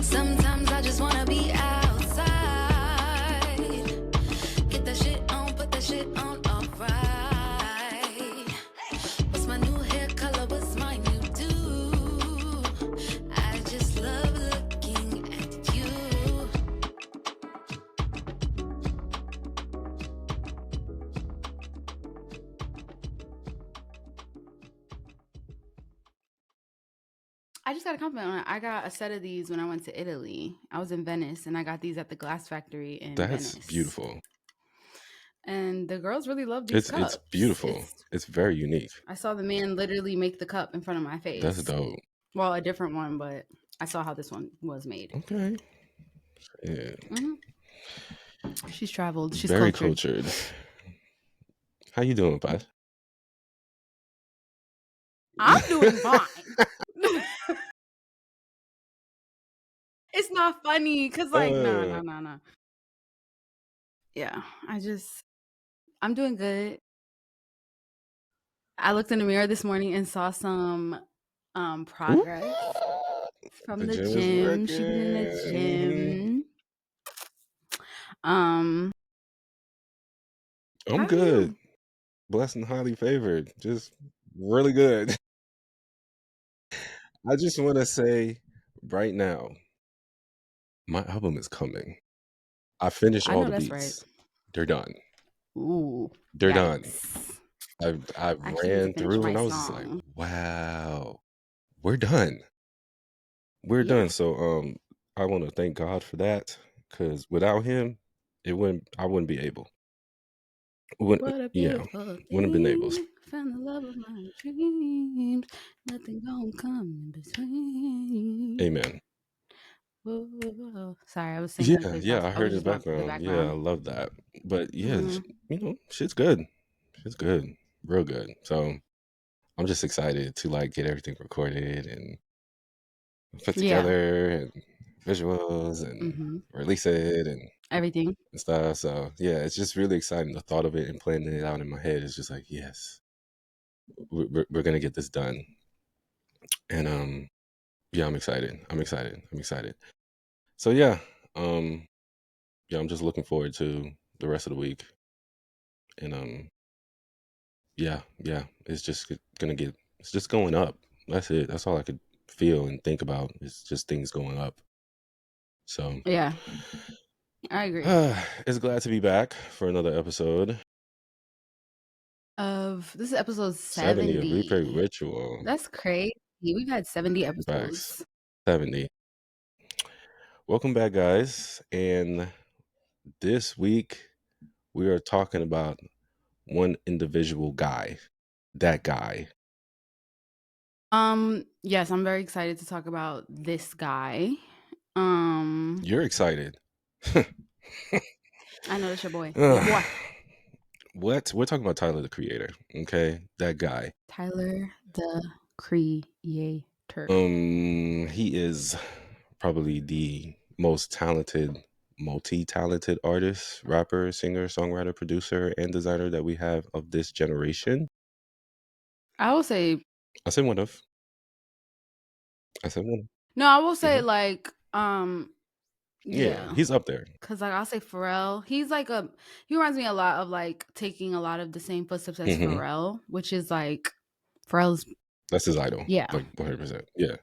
Sometimes I just wanna be outside. Get that shit on, put that shit on, alright. What's my new hair color? What's my new do? I just love looking at you. I just got a compliment on it. I got a set of these when I went to Italy. I was in Venice, and I got these at the glass factory in Venice. That's beautiful. And the girls really love these cups. It's beautiful. It's very unique. I saw the man literally make the cup in front of my face. That's dope. Well, a different one, but I saw how this one was made. Okay. Yeah. She's traveled. She's very cultured. How you doing, Pat? I'm doing fine. It's not funny because, like, no. Yeah, I'm doing good. I looked in the mirror this morning and saw some progress from the gym. She's been in the gym. I'm good. Blessed and highly favored. Just really good. I just want to say right now, my album is coming. I finished all the beats. Right. They're done. Ooh. They're done. I ran through and I was just like, wow, we're done. We're done. So I want to thank God for that, because without him, I wouldn't be able. Wouldn't have been able. Found the love of my dreams. Nothing gonna come in between. Amen. Whoa. Sorry, I was singing. Yeah, I heard the background. Yeah, I love that. But yeah, shit's good. Shit's good. Real good. So I'm just excited to like get everything recorded and put together and visuals and release it and everything and stuff. So yeah, it's just really exciting. The thought of it and planning it out in my head is just like, yes, we're gonna get this done. And I'm excited. I'm excited. So yeah, I'm just looking forward to the rest of the week. And it's just it's just going up. That's it. That's all I could feel and think about. It's just things going up. So yeah, I agree. It's glad to be back for another episode. This is episode 70 of Replay Ritual. That's crazy. We've had 70 episodes. 70. Welcome back, guys. And this week we are talking about one individual guy. That guy. Yes, I'm very excited to talk about this guy. You're excited. I know that's your boy. Your boy. What? We're talking about Tyler, the Creator. Okay, that guy. Tyler, the Creator. He is probably the most talented, multi-talented artist, rapper, singer, songwriter, producer, and designer that we have of this generation. I will say. I said one of. No, I will say like yeah, he's up there. Cause like I'll say Pharrell. He's like he reminds me a lot of like taking a lot of the same footsteps as Pharrell, which is like that's his idol. Yeah, like 100%. Yeah.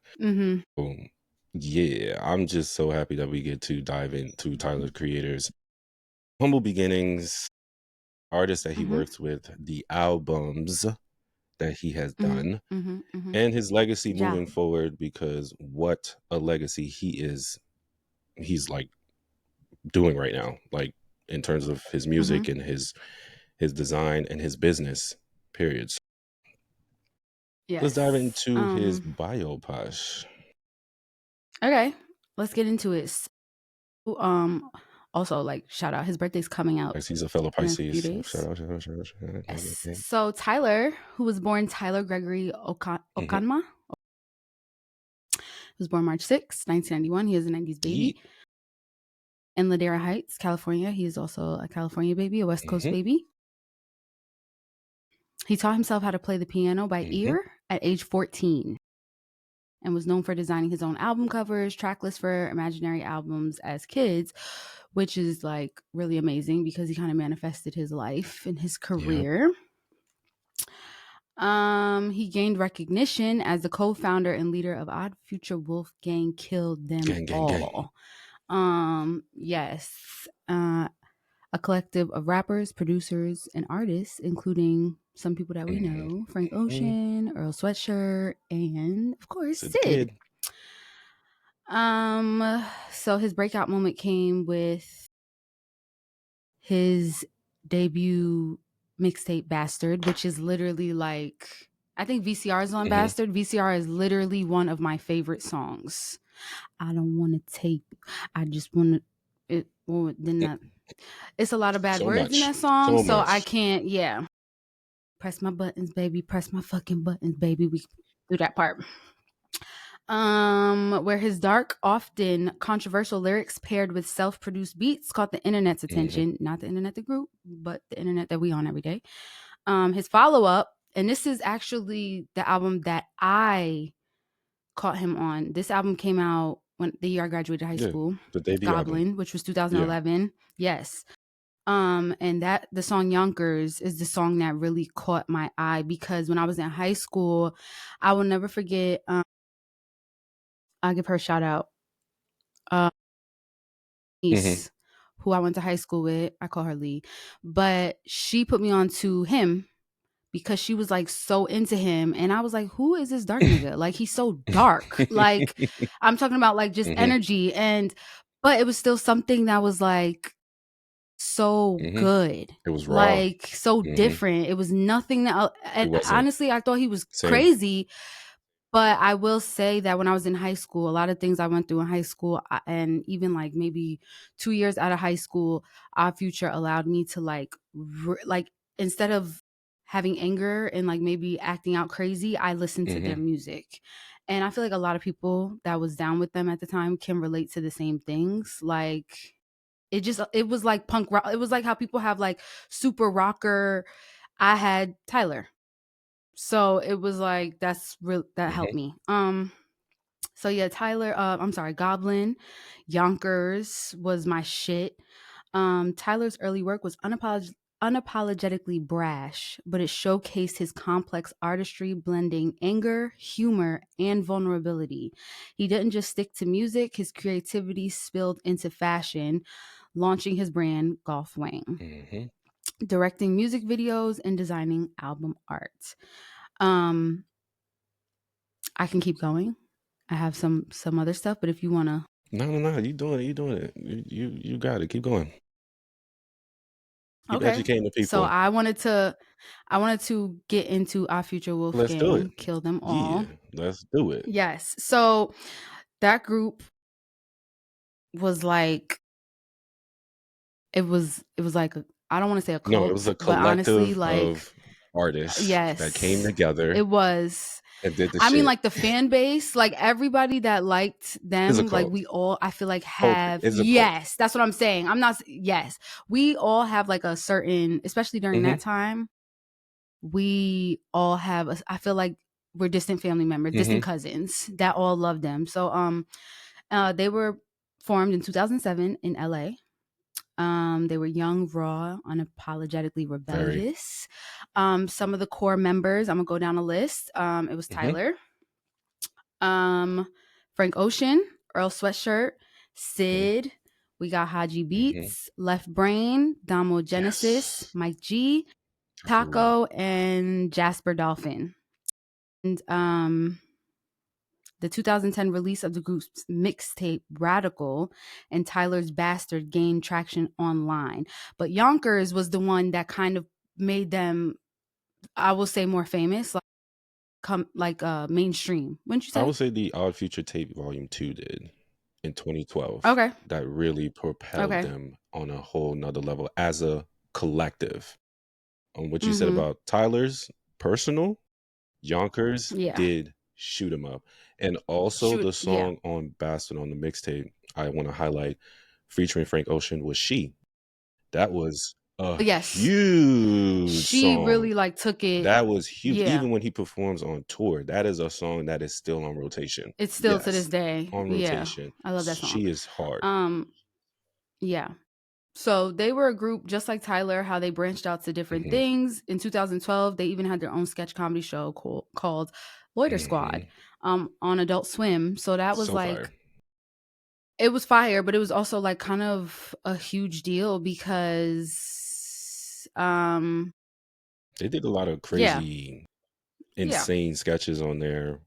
Yeah, I'm just so happy that we get to dive into Tyler, Creator's humble beginnings, artists that he works with, the albums that he has done, and his legacy moving forward, because what a legacy he's like doing right now, like in terms of his music and his design and his business, periods. Yes. Let's dive into his bio, Posh. Okay, let's get into it. Also, like, shout out, his birthday's coming out. He's a fellow Pisces. Shout out. Yes. So Tyler, who was born Tyler Gregory Okanma, was born March 6, 1991. He is a 90s baby. In Ladera Heights, California. He is also a California baby, a West Coast baby. He taught himself how to play the piano by ear at age 14. and was known for designing his own album covers, track lists for imaginary albums as kids, which is like really amazing because he kind of manifested his life and his career. He gained recognition as the co-founder and leader of Odd Future Wolfgang Killed Them All. Yes. A collective of rappers, producers, and artists, including some people that we know, Frank Ocean, Earl Sweatshirt, and of course Sid. So his breakout moment came with his debut mixtape Bastard, which is literally like, I think VCR is on Bastard. VCR is literally one of my favorite songs. I don't want to take, I just want to, it, well, then that, it's a lot of bad words in that song, so I can't, press my buttons, baby, press my fucking buttons, baby. We do that part. Where his dark, often controversial lyrics paired with self-produced beats caught the internet's attention, not the internet the group, but the internet that we on every day. His follow-up, and this is actually the album that I caught him on. This album came out when the year I graduated high school. The debut Goblin, album. which was 2011. Yes. And that the song Yonkers is the song that really caught my eye because when I was in high school, I will never forget. I'll give her a shout out. Niece, who I went to high school with. I call her Lee, but she put me on to him because she was like so into him, and I was like, "Who is this dark nigga? Like he's so dark. Like I'm talking about like just energy." But it was still something that was like so good. It was raw. Like so different. It was nothing that, and honestly, I thought he was crazy. But I will say that when I was in high school, a lot of things I went through in high school, and even like maybe 2 years out of high school, Odd Future allowed me to like instead of having anger and like maybe acting out crazy, I listened to their music. And I feel like a lot of people that was down with them at the time can relate to the same things. Like it was like punk rock. It was like how people have like super rocker. I had Tyler. So it was like that's real, that helped me. So yeah, Tyler, I'm sorry, Goblin, Yonkers was my shit. Tyler's early work was unapologetically brash, but it showcased his complex artistry, blending anger, humor, and vulnerability. He didn't just stick to music, his creativity spilled into fashion, launching his brand Golf Wang. Directing music videos and designing album art. I can keep going. I have some other stuff, but if you want to. No, you doing it. You got it. Keep going. Keep Okay. educating the people. So I wanted to get into Odd Future Wolfgang. Let's do it. Kill Them All. Yeah, let's do it. Yes. So that group was like, it was like I don't want to say a cult. No, it was a collective, but honestly, like, of artists that came together. It was. I mean, like the fan base, like everybody that liked them, like we all, I feel like have, yes, that's what I'm saying. Yes, we all have like a certain, especially during that time, we all have, I feel like we're distant family members, distant cousins that all love them. So, they were formed in 2007 in LA. They were young, raw, unapologetically rebellious. Some of the core members, I'm gonna go down a list. It was Tyler, Frank Ocean, Earl Sweatshirt, Sid. We got Haji Beats, Left Brain, Damo Genesis, Mike G, Taco, and Jasper Dolphin. And the 2010 release of the group's mixtape Radical and Tyler's Bastard gained traction online. But Yonkers was the one that kind of made them, I will say, more famous, mainstream. Wouldn't you say? I would say the Odd Future Tape Volume 2 did in 2012. Okay. That really propelled them on a whole nother level as a collective. On what you said about Tyler's personal, Yonkers did shoot him up. And also the song on Bastard on the mixtape I want to highlight featuring Frank Ocean was She. That was A Yes. huge She song. really like took it. That was huge. Yeah. Even when he performs on tour, that is a song that is still on rotation. It's still to this Yes, day. on Yeah. rotation. I love that song. She is hard. Yeah. So they were a group just like Tyler, how they branched out to different Mhm, things. In 2012, they even had their own sketch comedy show called Loiter Squad mhm. on Adult Swim. So that was So fire. like, it was fire, but it was also like kind of a huge deal because, They did a lot of yeah, crazy, yeah, insane sketches on there,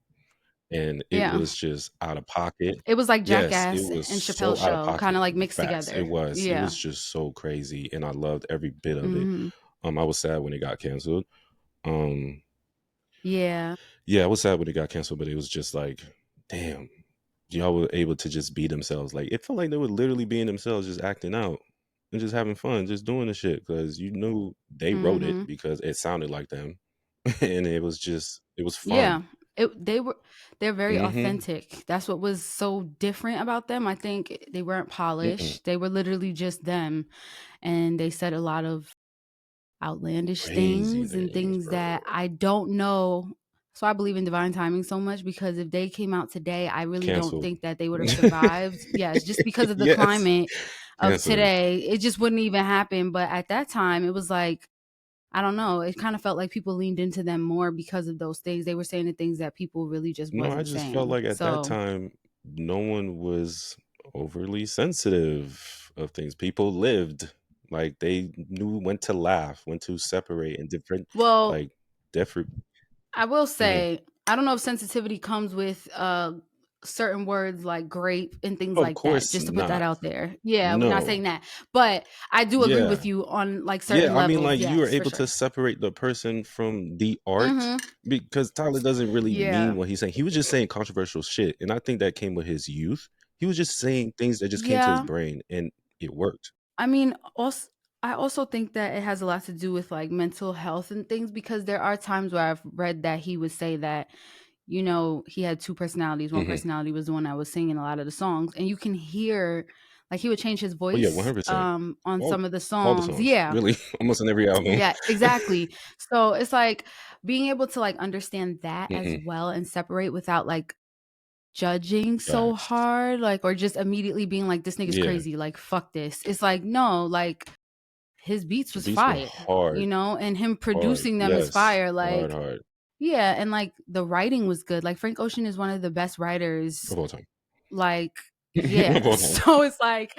and it yeah. was just out of pocket. It was like Yes, it Jackass was and Chappelle's so out of show, kind pocket. of like mixed Facts. It together. was. It Yeah. was just so crazy, and I loved every bit of it. Hmm. I was sad when it got canceled. Um, Yeah. yeah, I was sad when it got canceled, but it was just like, damn, y'all were able to just be themselves. Like it felt like they were literally being themselves, just acting out and just having fun, just doing the shit because you knew they wrote it Hmm. because it sounded like them, and it was Yeah. fun. They're very Mm-hmm. authentic. That's what was so different about them. I think they weren't Mm-mm. polished. They were literally just them. And they said a lot of outlandish Crazy things and things, things bro. that I don't know. So I believe in divine timing so much because if they came out today, I really don't Canceled. think that they would have survived. Yes, just because of the Yes, climate of canceled. today, it just wouldn't even happen. But at that time, it was like, I don't know, it kind of felt like people leaned into them more because of those things. They were saying the things that people really just No, I wasn't just felt saying. like at that So, time, no one was overly sensitive of things. People lived like they knew when to laugh, when to separate, and different, well, like different. I will Mhm. say, I don't know if sensitivity comes with certain words like grape and things Of like that, course just to put that not. out there. Yeah, we're not No. saying that. But I do agree Yeah. with you on like certain Yeah, I mean, levels. like you were Yes, for able to sure. separate the person from the art Mhm. because Tyler doesn't really mean Yeah. what he's saying. He was just saying controversial shit, and I think that came with his youth. He was just saying things that just came to his Yeah. brain, and it worked. I mean, also I also think that it has a lot to do with like mental health and things because there are times where I've read that he would say that, he had two personalities. One Hmm. personality was the one that was singing a lot of the songs, and you can hear like he would change his Oh yeah, voice 100%. on All some of the all the songs. songs, Yeah. really, almost on every album. Yeah, exactly. So it's like being able to like understand that as Hmm. well and separate without like judging so Facts. hard, like, or just immediately being like, this nigga's Yeah, crazy, like fuck this. It's like, no, like his beats the was beats were fire, hard, and him hard. producing them is Yes, fire. hard, Like, hard yeah, and like the writing was good. Like Frank Ocean is one of the best of writers. all time. Like, Of yeah. all time. So it's like,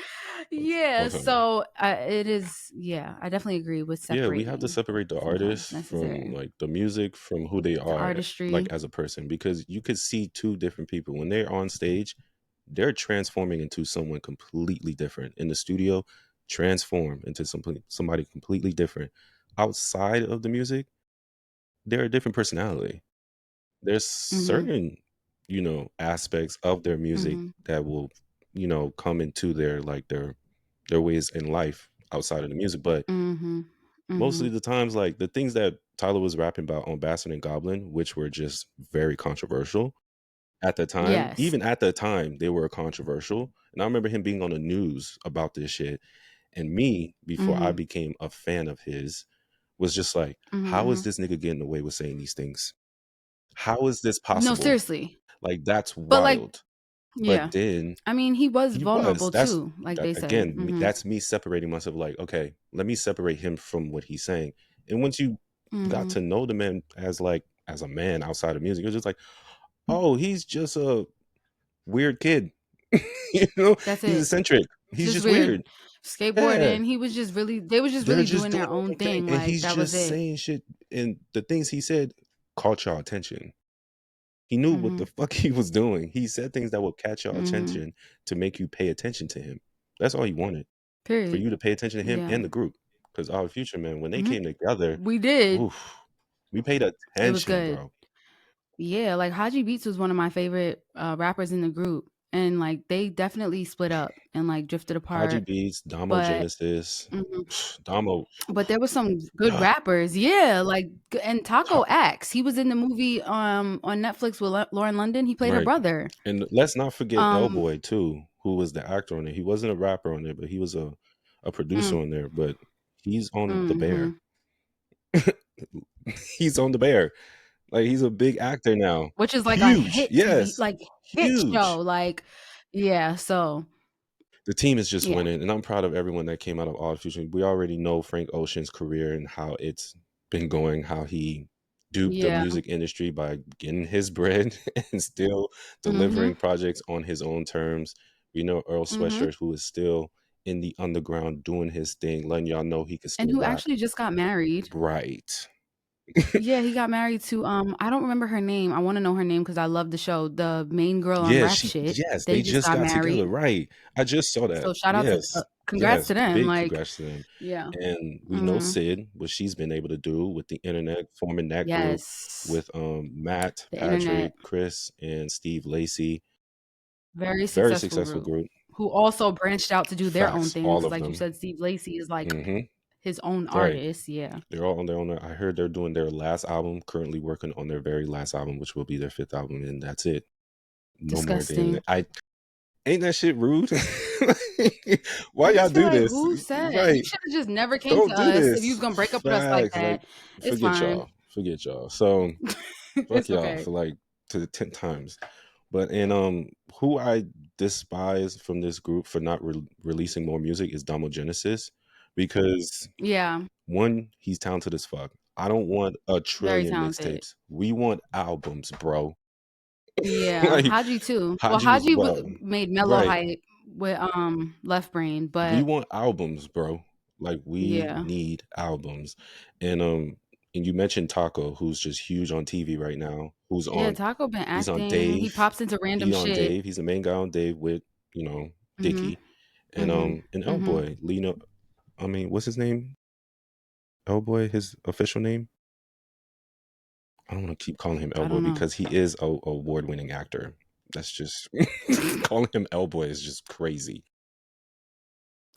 Of yeah. all time. So it is. Yeah, I definitely agree with Yeah, we have to separating separate the sometimes artists from necessary. like the music from who they The are like artistry. as a person because you could see two different people when they're on stage, they're transforming into someone completely different. In the studio, transform into somebody completely different. Outside of the music, they're a different personality. There's Mm-hmm. certain, aspects of their music Mm-hmm. that will, come into their ways in life outside of the music, but Mm-hmm. mostly Mm-hmm. the times, like the things that Tyler was rapping about on Bastard and Goblin, which were just very controversial at the time, Yes. even at the time, they were controversial. And I remember him being on the news about this shit. And me, before I Mm-hmm. became a fan of his, was just like, how Mm-hmm. is this nigga getting away with saying these things? How is this No, possible? seriously. Like, that's But like, wild. But yeah. then I mean, he was he was. vulnerable too, like That they say. again, Mm-hmm. that's me separating myself. Like, okay, let me separate him from what he's saying. And once you got Mm-hmm. to know the man as a man outside of music, you're just like, oh, he's just a weird kid. you know, That's he's it. eccentric. It's He's just just weird. weird. Yeah, Skateboarding. He was just really. They was just they're really just doing doing their their own own thing, thing. and Like he's that was just it. saying shit. And the things he said caught y'all attention. He knew what Mm-hmm. the fuck he was doing. He said things that would catch y'all Mm-hmm. attention to make you pay attention to him. That's all he wanted. For Period. you to pay attention to him Yeah. and the group. Because our future man, when they Mm-hmm. came together, We did. oof, we paid It was attention, good. bro. Yeah, like Haji Beats was one of my favorite rappers in the group, and like they definitely split up and like drifted Haji apart. Beats, Damo But Genesis, mhm. Damo, But there was some good rappers, yeah, like and Taco Axe. He was in the movie on Netflix with Lauren London. He played her right. brother. And let's not forget Um, Elboy too, who was the actor on it. He wasn't a rapper on it, but he was a producer mm, on there. But He's on The Bear. He's on The Bear. Like, he's a big actor now. Which is like a Huge. hit TV, Yes. like hit Huge. show. Like, yeah. So the team is just yeah. winning, and I'm proud of everyone that came out of Odd Fusion. We already know Frank Ocean's career and how it's been going, how he duped the Yeah. music industry by getting his bread and still delivering projects on his own terms. We know Earl Sweatshirt, who is still in the underground doing his thing, letting y'all know he can And still who rap. actually just got married. Right. Yeah, he got married to I don't remember her name. I want to know her name because I love the show. The main girl on Yeah, Rap Shit. yes, They they just just got got married. together, right. I just saw that. So shout out to Yes. congrats Yes, to them. big Like, congrats to them. yeah. And we know Sid, what she's been able to do with the internet, forming that group Yes. with Matt, The Patrick, internet. Chris, and Steve Lacey. Very Very successful successful group. group. Who also branched out to do their own Facts, things. all of Like you them. said, Steve Lacey is like his own Right. artist. Yeah. They're all on their own. I heard they're doing their last album, currently working on their very last album, which will be their 5th album, and that's it. No Disgusting. more than ain't that shit rude? Why I y'all just feel do like, this? who said? You Right. should have just never came Don't to do us this. if you was gonna break up with us like Facts. that. Like, It's forget fine. y'all. Forget y'all. So fuck It's y'all okay. for like to the 10th times. But and who I despise from this group for not releasing more music is Genesis, because Yeah. one, he's talented as fuck. I don't want a Very trillion talented. mixtapes. We want albums, bro. Yeah. Like Haji too. Well, Haji was made Mellow right. Hype with Left Brain, We but want albums, bro. Like, we yeah. need albums. And you mentioned Taco, who's just huge on TV right now. Who's Yeah, on? Taco been He's on acting. Dave. He pops into random He's on shit. Dave. He's the main guy on Dave with Dickie and L-Boy. Lino. I mean, what's his name? L-Boy. His official name. I don't want to keep calling him L-Boy because he is a award-winning actor. That's just calling him L-Boy is just crazy.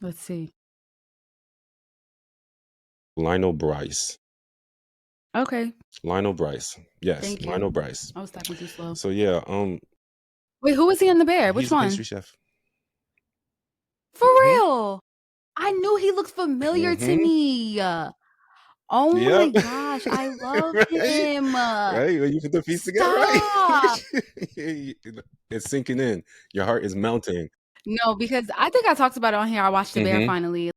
Let's see. Lionel Bryce. Okay. Lionel Bryce. Yes, Thank Lionel you. Bryce. I was typing too slow. So yeah, wait, who was he in The Bear? Which he's a one? pastry chef. For real? I knew he looked familiar to me. Oh my gosh, I love him. Right? When you put the piece together, right? It's sinking in. Your heart is melting. No, because I think I talked about it on here. I watched The Bear finally.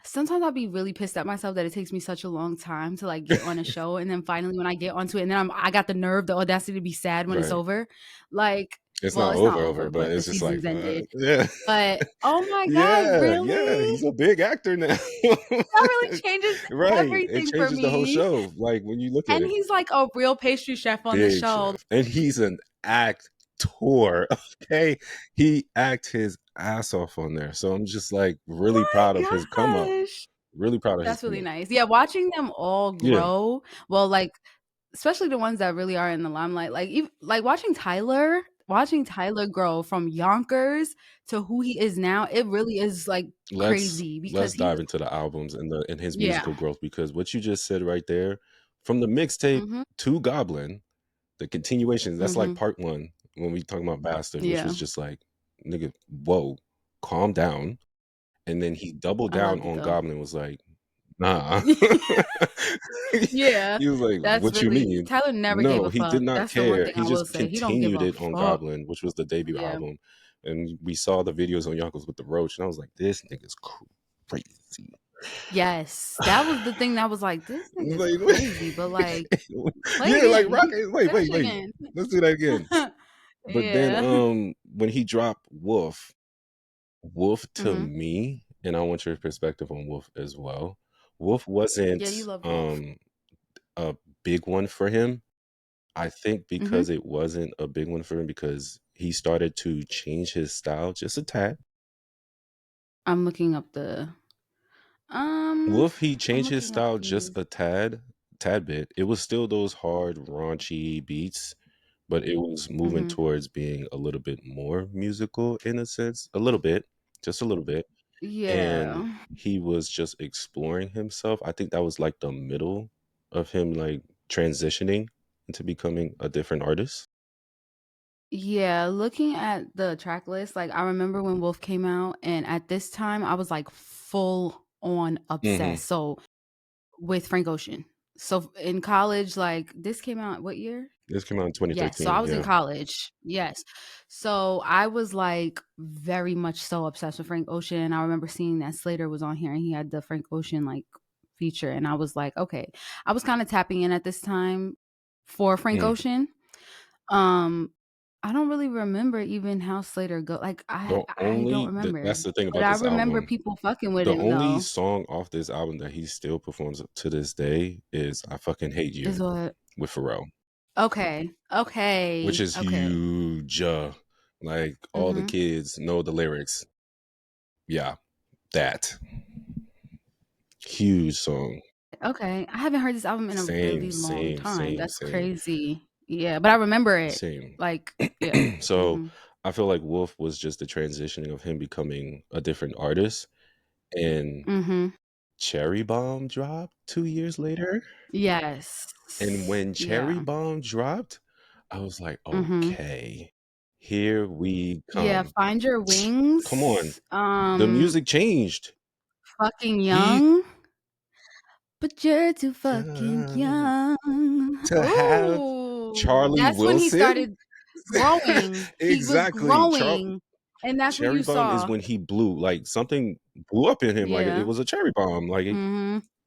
Sometimes I'll be really pissed at myself that it takes me such a long time to like get on a show, and then finally when I get onto it, and then I got the nerve, the audacity to be sad when it's over. Like, it's well, not it's over, but the it's just like, season's ended. yeah. But oh my god, really? Yeah, he's a big actor now. That really changes everything It for changes me. the whole show. Like, when you look at it, and he's like a real pastry chef on the show, and he's an actor. Okay, he acts his ass off on there. So I'm just like really proud of his come up. Really proud of his. That's really nice. Yeah, watching them all grow. Well, like especially the ones that really are in the limelight. Like watching Tyler grow from Yonkers to who he is now. It really is like crazy because let's dive into the albums and his musical growth, because what you just said right there, from the mixtape to Goblin, the continuation, that's like part 1 when we talk about Bastard, which was just like, nigga, whoa, calm down. And then he doubled down on Goblin, was like, nah. Yeah. He was like, what you mean? Tyler never gave a fuck. He did not That's care. the one thing He I will just say. He don't give continued a it on fuck. Goblin, which was the debut album. And we saw the videos on Yonkers with the Roach, and I was like, this nigga's crazy. Yes, that was the thing that was like, this nigga's crazy, but like, play like Rocket. Wait, let's do that again. But then when he dropped Wolf to me, and I want your perspective on Wolf as well. Wolf wasn't you love Wolf. A big one for him. I think because it wasn't a big one for him, because he started to change his style just a tad. I'm looking up the Wolf, he changed his style just a tad bit. It was still those hard, raunchy beats, but it was moving towards being a little bit more musical in a sense. A little bit. Just a little bit. Yeah. And he was just exploring himself. I think that was like the middle of him like transitioning into becoming a different artist. Yeah, looking at the track list, like I remember when Wolf came out, and at this time I was like full on obsessed. So with Frank Ocean. So in college, like this came out what year? This came out in Yes. 2013. So I was in college. Yes. So I was like very much so obsessed with Frank Ocean. I remember seeing that Slater was on here and he had the Frank Ocean like feature. And I was like, okay. I was kind of tapping in at this time for Frank Ocean. I don't really remember even how Slater go. Like I don't remember. That's the thing But about I this remember album. people fucking with The him only though. song off this album that he still performs to this day is "I Fucking Hate You" Is what? with Pharrell. Okay. Which is huge. Like all the kids know the lyrics. Yeah, that huge song. Okay. I haven't heard this album in a really long time. Same. That's crazy. Yeah, but I remember it. Same. Like, yeah. So I feel like Wolf was just the transitioning of him becoming a different artist. And Cherry Bomb dropped 2 years later. Yes. And when Cherry Bomb dropped, I was like, okay, here we come. Yeah, Find Your Wings. Come on. The music changed. Fucking Young. But you're too fucking young to have Charlie that's Wilson. When he started growing. Exactly. He was growing. And that's Cherry what you Bomb saw. is when he blew. Like something blew up in him. Like it was a cherry bomb. Like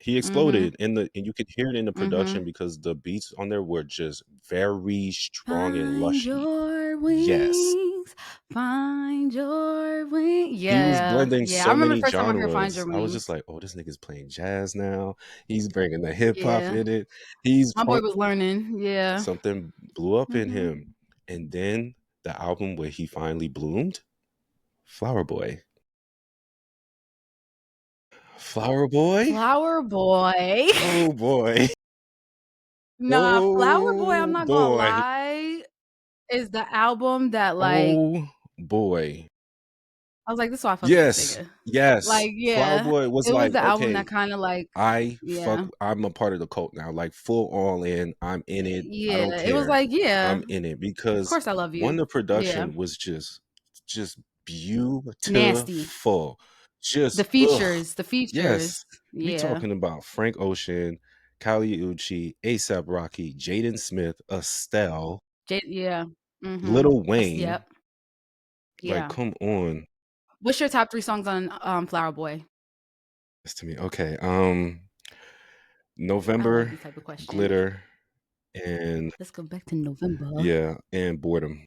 he exploded. And you could hear it in the production because the beats on there were just very strong and lushy. Your wings, yes. Find your wings. Yeah. He was blending so many genres. I was just like, oh, this nigga's playing jazz now. He's bringing the hip hop in it. My boy was learning. Yeah. Something blew up in him. And then the album where he finally bloomed, Flower Boy. Flower Boy. Oh boy. Nah, Flower Boy, I'm not gonna lie, is the album that like. Oh boy. I was like, this is why I fuck with this nigga. Yes. Like, Flower Boy was it like, was the album okay, that kind of like I'm a part of the cult now. Like full all in. I'm in it. Yeah. I don't care. It was like, I'm in it because of course I love you. When the production was just beautiful. Nasty. Just the features. Yes. We talking about Frank Ocean, Kali Uchis, A$AP Rocky, Jaden Smith, Estelle, Lil Wayne. Yep. Yeah. Like, come on. What's your top 3 songs on Flower Boy? That's to me. Okay. November, like type of Glitter, and let's go back to November. Yeah, and Boredom.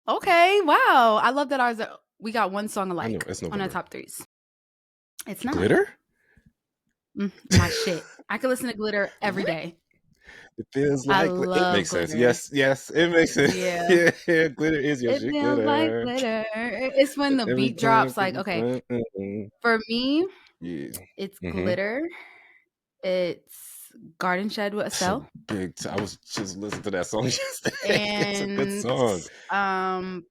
Okay, wow. I love that we got one song alike. I know, it's November. On our top 3s. It's not. Glitter? My shit. I could listen to Glitter every day. It feels like it makes glitter. sense. Yes, it makes sense. Yeah, Glitter is your shit. It feels like glitter. It's when the beat drops. Like, okay, for me, it's Glitter. It's Garden Shed with Estelle. I was just listening to that song yesterday. And it's a good song.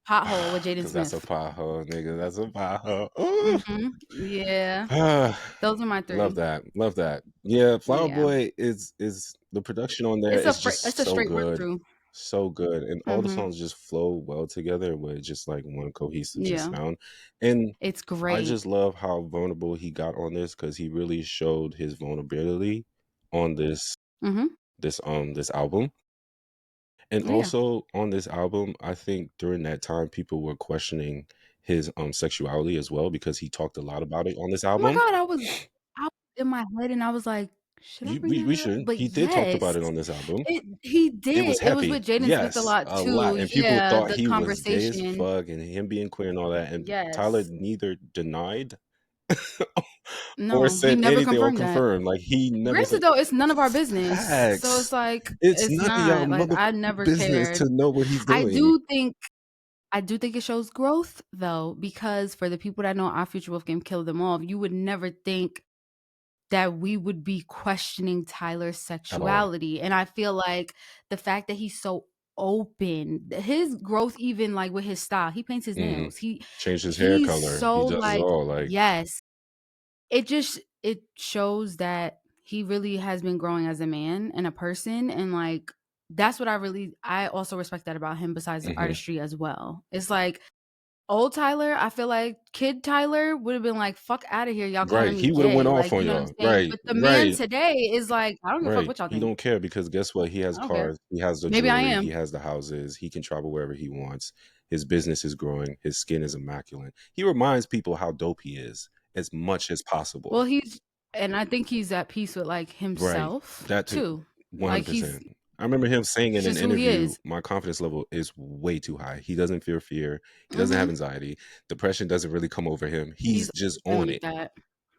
Pothole with Jaden Smith. That's a pothole, nigga. That's a pothole. Yeah. Those are my 3. Love that. Yeah, Flower Boy is the production on there is just so good. So good. And all the songs just flow well together with just like one cohesive sound. And it's great. I just love how vulnerable he got on this because he really showed his vulnerability on this this album. And also on this album, I think during that time people were questioning his sexuality as well because he talked a lot about it on this album. Oh my God, I was in my head and I was like, we should. But he did talk about it on this album. He did. It was with Jaden Smith a lot too. And people thought he was gay as fuck and him being queer and all that. And Tyler neither denied or said anything or confirmed. Like he never. Granted, though, it's none of our business. Facts. So it's like it's not like I never business cared to know what he's doing. I do think it shows growth though, because for the people that know Our Future Wolf Game Kill Them All, you would never think that we would be questioning Tyler's sexuality. And I feel like the fact that he's so open, his growth, even like with his style, he paints his nails, he changed his hair color, so he does like, it all, like yes, it shows that he really has been growing as a man and a person. And like, that's what I also respect that about him, besides the artistry as well. It's like, old Tyler, I feel like Kid Tyler would have been like, "Fuck out of here, y'all calling Right. me He would have went gay." off Like, on you know what I'm y'all. saying? Right. But the man Right. today is like, "I don't give a fuck Right. what y'all He think. don't care because guess what? He has I don't care. cars, he has the Maybe I jewelry, he am." has the houses, he can travel wherever he wants. His business is growing, his skin is immaculate. He reminds people how dope he is as much as possible. Well, and I think he's at peace with like Right. himself That too. too. Like he's 100%. I remember him saying it's in an just who he interview, is. my confidence level is way too high. He doesn't fear fear. He doesn't have Mhm. anxiety. Depression doesn't really come over him. He's He's just been on like it. that.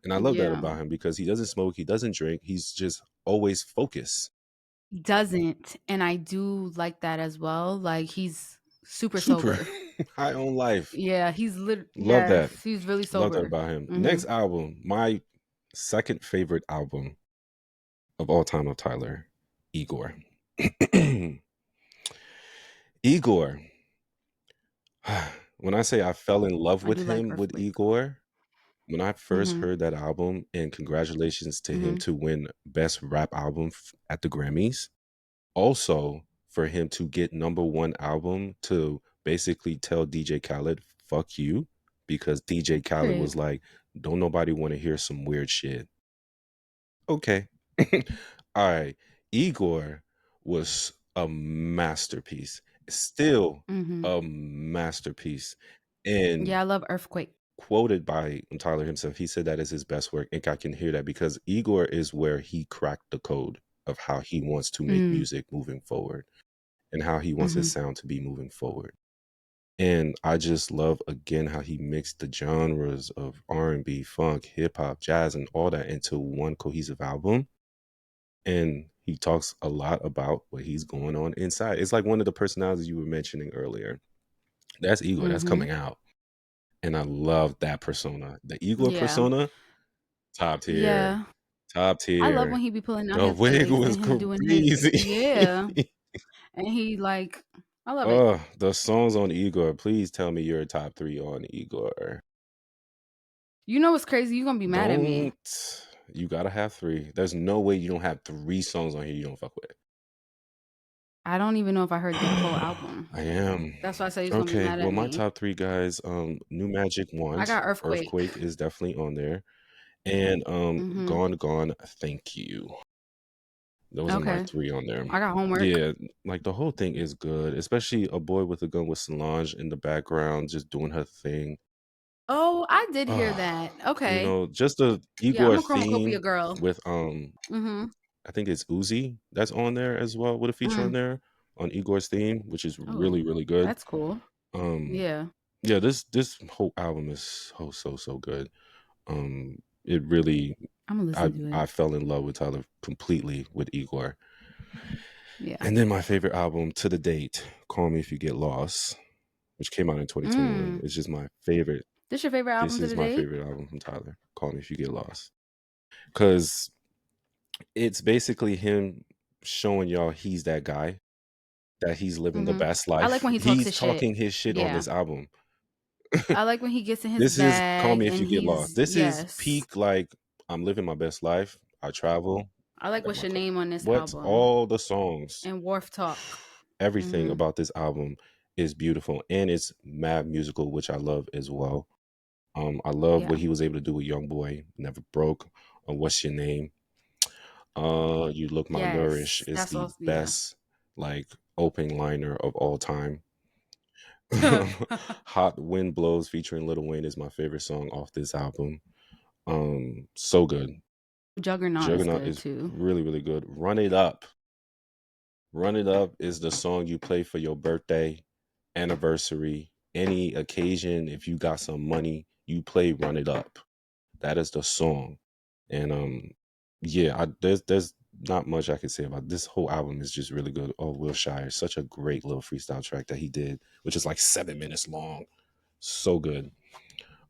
And I love that Yeah. about him because he doesn't smoke, he doesn't drink. He's just always focused. He doesn't, and I do like that as well. Like he's super Super sober. high on life. Yeah, Love that. yes, he's really Love that sober. about him. Next Mhm. album, my second favorite album of all time of Tyler, Igor. Igor. When I say I fell in love I with do like him with Earthquake. Igor, when I first Mhm. heard that album, and congratulations to him Mhm. to win Best Rap Album at the Grammys. Also, for him to get #1 album to basically tell DJ Khaled, fuck you, because DJ Khaled Period. was like, don't nobody want to hear some weird shit. Okay. All right. Igor was a masterpiece. Still Mhm. a masterpiece. And Yeah, I love Earthquake. quoted by Tyler himself, he said that is his best work. And I can hear that because Igor is where he cracked the code of how he wants to make Mm. music moving forward and how he wants his Mhm. sound to be moving forward. And I just love again how he mixed the genres of R&B, funk, hip hop, jazz, and all that into one cohesive album. And he talks a lot about what he's going on inside. It's like one of the personalities you were mentioning earlier. That's Igor. That's Mhm. coming out. And I love that persona. The Igor Yeah. persona, top tier. Yeah. Top I love when tier. he be pulling out The his wig wigs was and him doing his crazy. yeah, and he like I love it. Oh, the songs on Igor. Please tell me your top 3 on Igor. You know what's crazy? You're gonna be mad at me. Don't. You gotta have 3. There's no way you don't have 3 songs on here you don't fuck with. I don't even know if I heard the whole album. I am. That's why I say he's gonna be Okay, mad well, at my me. top 3 guys, New Magic I Wand, got Earthquake. Earthquake is definitely on there, and Mhm. Gone Gone, Thank You. Those are my Okay. 3 on there. I got Homework. Yeah, like the whole thing is good, especially A Boy with a Gun with Solange in the background just doing her thing. Oh, I did hear Ah, that. Okay. just the Yeah, I'm Igor a Chromacopia theme girl. with Mhm. I think it's Uzi that's on there as well with a feature on Mhm. there on Igor's theme, which is Oh, really, really good. that's cool. Um Yeah. yeah, this whole album is so good. It really I'm gonna listen to I it. fell in love with Tyler completely with Igor. Yeah. And then my favorite album to the date, Call Me If You Get Lost, which came out in 2021. Mm. It's just my favorite. This your favorite This album to is the my date? favorite album from Tyler. Call Me If You Get Lost. Cause it's basically him showing y'all he's that guy, that he's living the Mhm. best I like life. when he talks He's his shit. talking his shit on Yeah. this album. I like when he gets in his This is Call bag Me If and You Get Lost. he's This is yes. peak, like, I'm living my best life. I travel. I I like got What's my Your car. Name on this What's album all the songs? and Wharf Talk. Everything Mhm. about this album is beautiful and it's mad musical, which I love as well. I love Yeah. what he was able to do with Young Boy, Never Broke, What's Your Name? You Look Malnourished Yes. is That's the also yeah. best like opening liner of all time. Hot Wind Blows featuring Lil Wayne is my favorite song off this album. So good. Juggernaut is Juggernaut good is too. really, really good. Run It Up. Run It Up is the song you play for your birthday, anniversary, any occasion. If you got some money, you play Run It Up. That is the song. And yeah, there's not much I can say about it. This whole album is just really good. Oh, Wilshire, such a great little freestyle track that he did, which is like 7 minutes long. So good.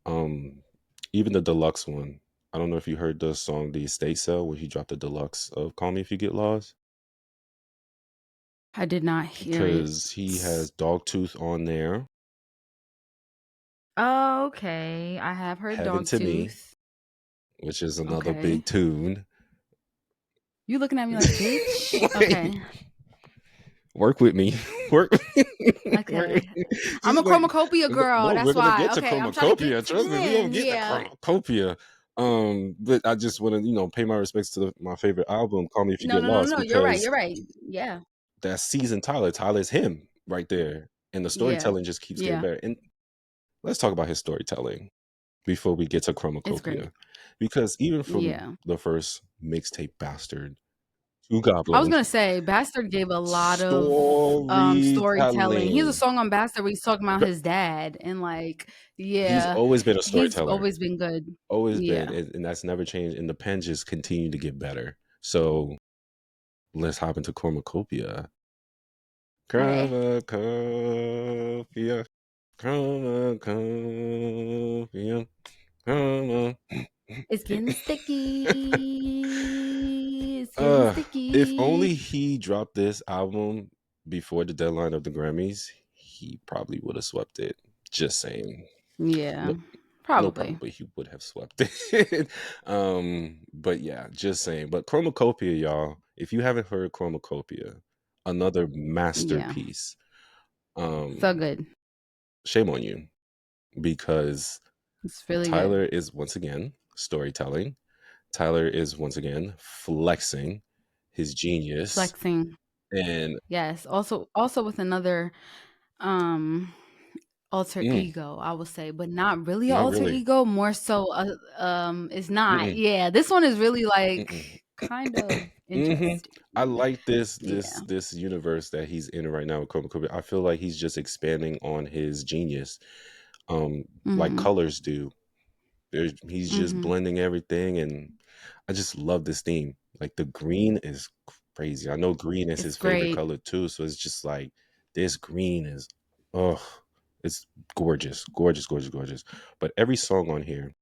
Um, even the deluxe one. I don't know if you heard the song The Estate Sale where he dropped the deluxe of Call Me If You Get Lost. I did not hear it. Because he has Dogtooth on there. Oh, okay. I have heard Heaven to Me, Dogtooth. which is another Okay. big tune. You looking at me like bitch? Wait. Okay. Work with me. Work. Okay. I'm Just a like chromacopia girl. no, we're That's gonna why. get to Okay, I'm trying to get chromacopia. to the Trust me, we're gonna end. get to Yeah. chromacopia. But I just want to, pay my respects to my favorite album, "Call Me If You No, Get no, no, Lost," no. You're right. because You're right. Yeah. that's seasoned Tyler. Tyler's him right there, and the Yeah. storytelling just keeps getting Yeah. better. And let's talk about his storytelling before we get to It's great. chromacopia, because even from Yeah. the first mixtape, Bastard, to I was Goblin, gonna say Bastard gave a lot of storytelling. He has a storytelling. song on Bastard where he's talking about his dad and like, He's yeah, always been a he's storyteller. always been good. Always been, Yeah. and that's never changed. And the pen just continue to get better. So let's hop into Cornucopia. Okay. Cornucopia. Cornucopia. Cornucopia. It's getting sticky. It's getting If only sticky. he dropped this album before the deadline of the Grammys, he probably would have swept it. Just saying. Yeah. No, no, Probably. probably he would have swept it. But yeah, just saying. But Chromacopia, y'all, if you haven't heard Chromacopia, another Yeah. masterpiece. So good. Shame on you, because It's really good. Tyler is once again storytelling. Tyler is once again flexing his genius. Flexing. And Yes. Also with another um alter ego, I would say, but not really an not alter really. ego, more so it's not. Mm-mm, Yeah, this one is really mm-mm. like kind of interesting. I like this Yeah. this universe that he's in right now with Chromacopia. I feel like he's just expanding on his genius, like Mhm. Colors do. He's just Mhm. blending everything, and I just love this theme. Like the green is crazy. I know green is It's his favorite great. color too, so it's just like this green is, oh, it's gorgeous, gorgeous, gorgeous, gorgeous. But every song on here.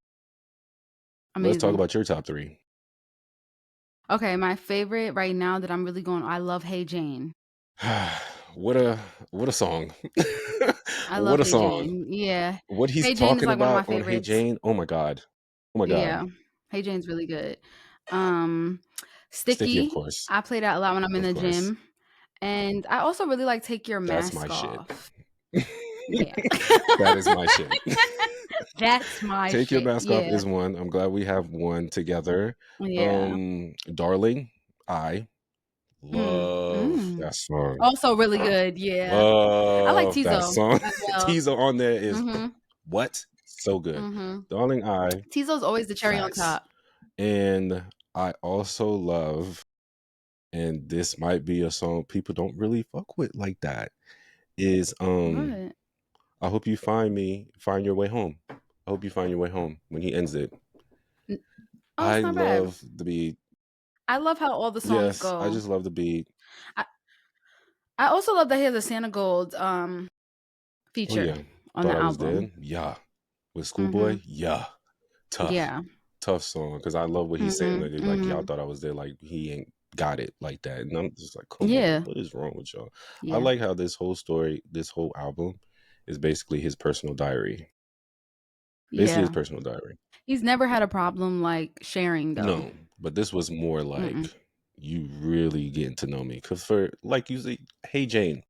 Let's talk Amazing. about your top three. Okay, my favorite right now that I'm really going, I love Hey Jane. what a what a song. I What love a Hey song. Jane. Yeah. What he's Hey Jane is talking like one of my about on Hey favorites. Jane. Oh my God. Oh my God. Yeah. Hey Jane's really good. Um Sticky, of Sticky, course. I play that a lot when I'm in Of the course. gym. And I also really like Take Your That's my Mask shit. Off. Yeah. That is my shit. That's my Take Your shit. Mask Off Yeah. is one. I'm glad we have one together. Yeah. Darling, I love Mm. that song. Also really good. Yeah. I like Love that Tizo song. as well. Teaser on there is Mhm. what? So good. Mhm. Darling, I Tizo's always the cherry on facts. top. And I also love, and this might be a song people don't really fuck with like that, is What? I hope you find your way home. I hope you find your way home when he ends it. N- Oh, I it's not bad. love the beat. I love how all the songs Yes, I go. just love the beat. I, I also love that he has a Santa Gold Oh feature yeah. on Thought the I was album. dead. Yeah. With Mhm. Schoolboy, yeah. Tough. Yeah. Tough song. Because I love what he's saying. Mhm. Like, y'all Mhm. thought I was dead. Like he ain't got it like that. And I'm just like, come on, Yeah. what is wrong with y'all? I Yeah. like how this whole story, this whole album is basically his personal diary. Basically his Yeah. personal diary. He's never had a problem like sharing though. No, but this was more like Mm-mm. you really getting to know me. Because for like you say, hey Jane,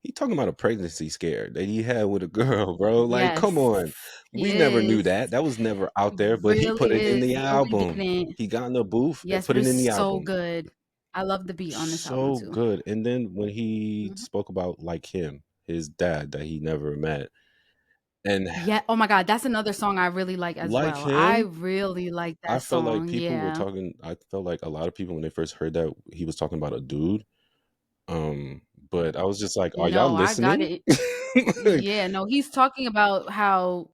he talking about a pregnancy scare that he had with a girl, bro. Like, come Yes. on. He We never knew is. that. That was never out He there, but he really put it in is. the No, we album. didn't. He got in the booth and Yes, put but it in it's the so album. good. I love the beat on this album So too. good. And then when he Mhm. spoke about like him, his dad that he never met, and Yeah. Oh my God, that's another song I really like as like well. I him, really like I that felt like song. people were Yeah. talking. I felt like a lot of people when they first heard that he was talking about a dude. But I was just like, are y'all No, I got listening? it. Like, Yeah, no, he's talking about how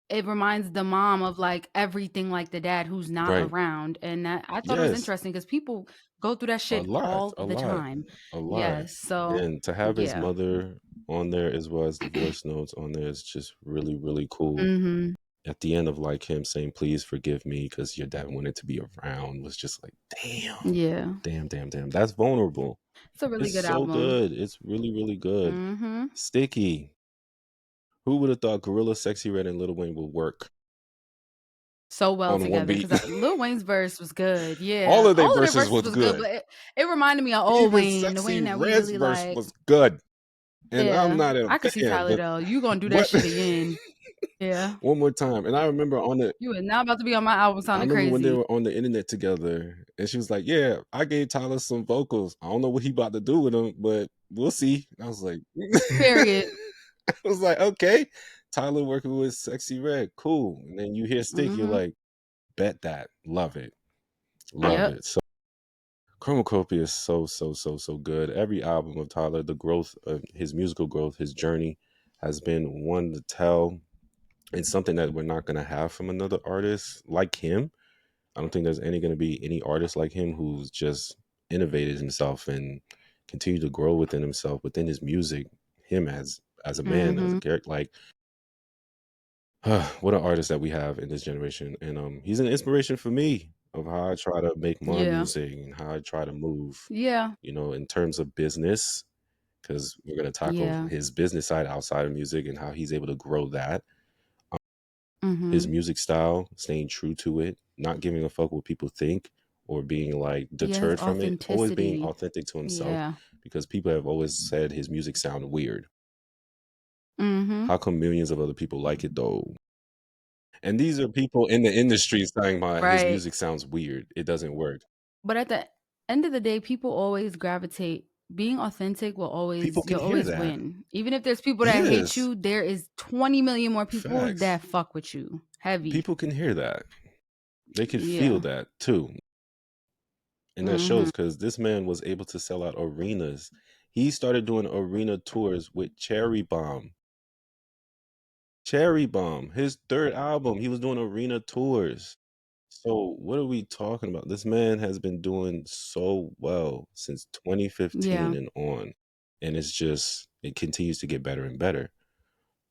it reminds the mom of like everything like the dad who's not right. around. And that I thought it was Yes. interesting because people go through that A shit lot, all a the lot, time. a lot. Yes. So And to have his yeah. mother on there as well as the voice notes on there is just really, really cool. Mm-hmm. At the end of like him saying, please forgive me because your dad wanted to be around was just like, damn, Yeah. damn, damn, damn. That's vulnerable. It's a really It's good so album. good. It's really, really good. Mm-hmm. Sticky. Who would have thought Gorilla Sexy Red and Lil Wayne would work? so well on one together beat. because Lil Wayne's verse was good. Yeah, All of their all of their verses verses was was good, good. but it reminded me of old Even Wayne, the Sexy Wayne that we Red's really verse like. was good. And I'm Yeah, not a I could see fan, Tyler but though. You gonna do that what? shit again? Yeah, One more time. And I remember you are not about to be on my album sounding when they crazy. were on the internet together, and she was like, "Yeah, I gave Tyler some vocals. I don't know what he about to do with them, but we'll see." And I was like, Period. I was like, okay, Tyler working with Sexy Red, cool. And then you hear Stick, you're like, bet that, love it, love Yep. it. So Chromacopia is so good. Every album of Tyler, the growth of his musical growth, his journey has been one to tell. It's something that we're not going to have from another artist like him. I don't think there's going to be any artist like him who's just innovated himself and continued to grow within himself, within his music, him as a man, as a character. Like, what an artist that we have in this generation. And he's an inspiration for me of how I try to make my Yeah. music and how I try to move, Yeah. in terms of business, because we're going to tackle his business side outside of music and how he's able to grow that. His music style, staying true to it, not giving a fuck what people think or being like deterred from it, always being authentic to himself, because people have always said his music sounded weird. How come millions of other people like it though? And these are people in the industry saying his music sounds weird. It doesn't work. But at the end of the day, people always gravitate. Being authentic will you'll always win. Even if there's people that hate you, there is 20 million more people that fuck with you. Heavy. People can hear that. They can feel that too. And that shows, because this man was able to sell out arenas. He started doing arena tours with Cherry Bomb. Cherry Bomb, his third album, he was doing arena tours. So what are we talking about? This man has been doing so well since 2015 and on. And it continues to get better and better.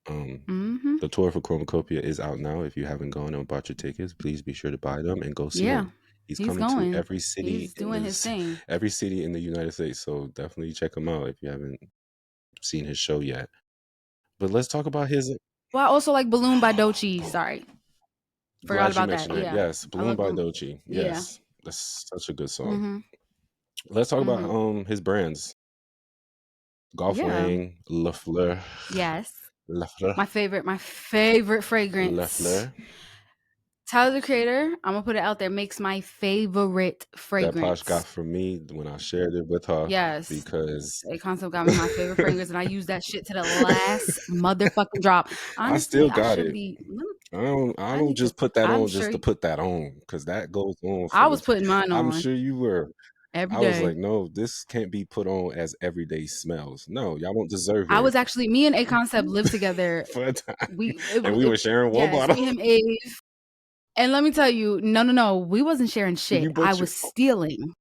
The tour for Chromacopia is out now. If you haven't gone and bought your tickets, please be sure to buy them and go see him. He's coming to every city. He's doing his thing. Every city in the United States. So definitely check him out if you haven't seen his show yet. But let's talk about his. Well, I also like Balloon by Doechii. Sorry. Forgot about that. Yeah. Yes, Balloon by Doechii. Yes. That's such a good song. Let's talk about his brands. Golf Wang, Le Fleur. Yes. Le Fleur. My favorite fragrance. Le Fleur. Tyler the Creator, I'm gonna put it out there, makes my favorite fragrance. That Posh got from me when I shared it with her. Yes. Because A Concept got me my favorite fragrance, and I use that shit to the last motherfucking drop. Honestly, I still got it. Be, I don't just put that on just to put that on, because that goes on. I was putting mine on. I'm sure you were. Every day. I was like, no, this can't be put on as everyday smells. No, y'all don't deserve it. I was actually, me and A Concept lived together. For a time. We were sharing one bottle. Me, him, Ave. And let me tell you, no, we wasn't sharing shit. I was stealing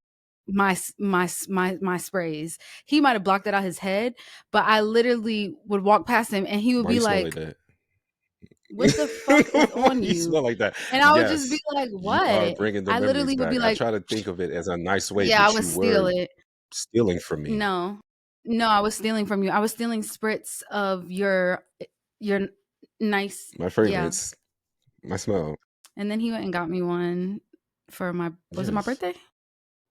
my sprays. He might have blocked it out his head, but I literally would walk past him and he would be like, what the fuck is on you? You smell like that. And I would just be like, what? You are bringing the I literally would back. be like, I try to think of it as a nice way. Yeah, I would steal it. Stealing from me. No, I was stealing from you. I was stealing spritz of your nice. My fragrance. My smell. And then he went and got me one for my, was it my birthday?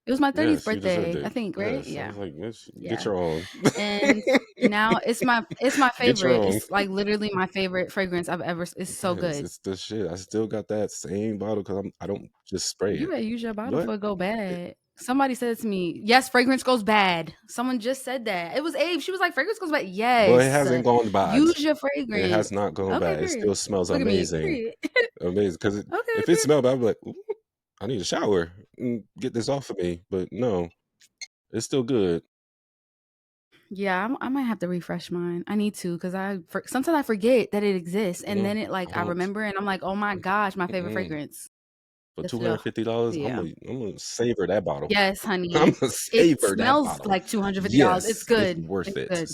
It was my 30th birthday, I think, right? Yes. Yeah. I was like, get your own. And now it's my favorite. It's like literally my favorite fragrance I've ever. It's so good. It's the shit. I still got that same bottle because I don't just spray it. You better use your bottle for it go bad. Somebody said to me, yes, fragrance goes bad. Someone just said that. It was Abe. She was like, fragrance goes bad. Yes. Well, it hasn't gone bad. Use your fragrance. It has not gone bad. Period. It still smells amazing. Amazing. Because if it smelled bad, I'd be like, ooh, I need a shower and get this off of me. But no, it's still good. Yeah, I might have to refresh mine. I need to, because sometimes I forget that it exists. And then it I remember and I'm like, oh my gosh, my favorite fragrance. For $250, yeah. I'm gonna savor that bottle. Yes, honey. I'm gonna savor that bottle. It smells like $250. Yes, it's good. It's worth it. Good.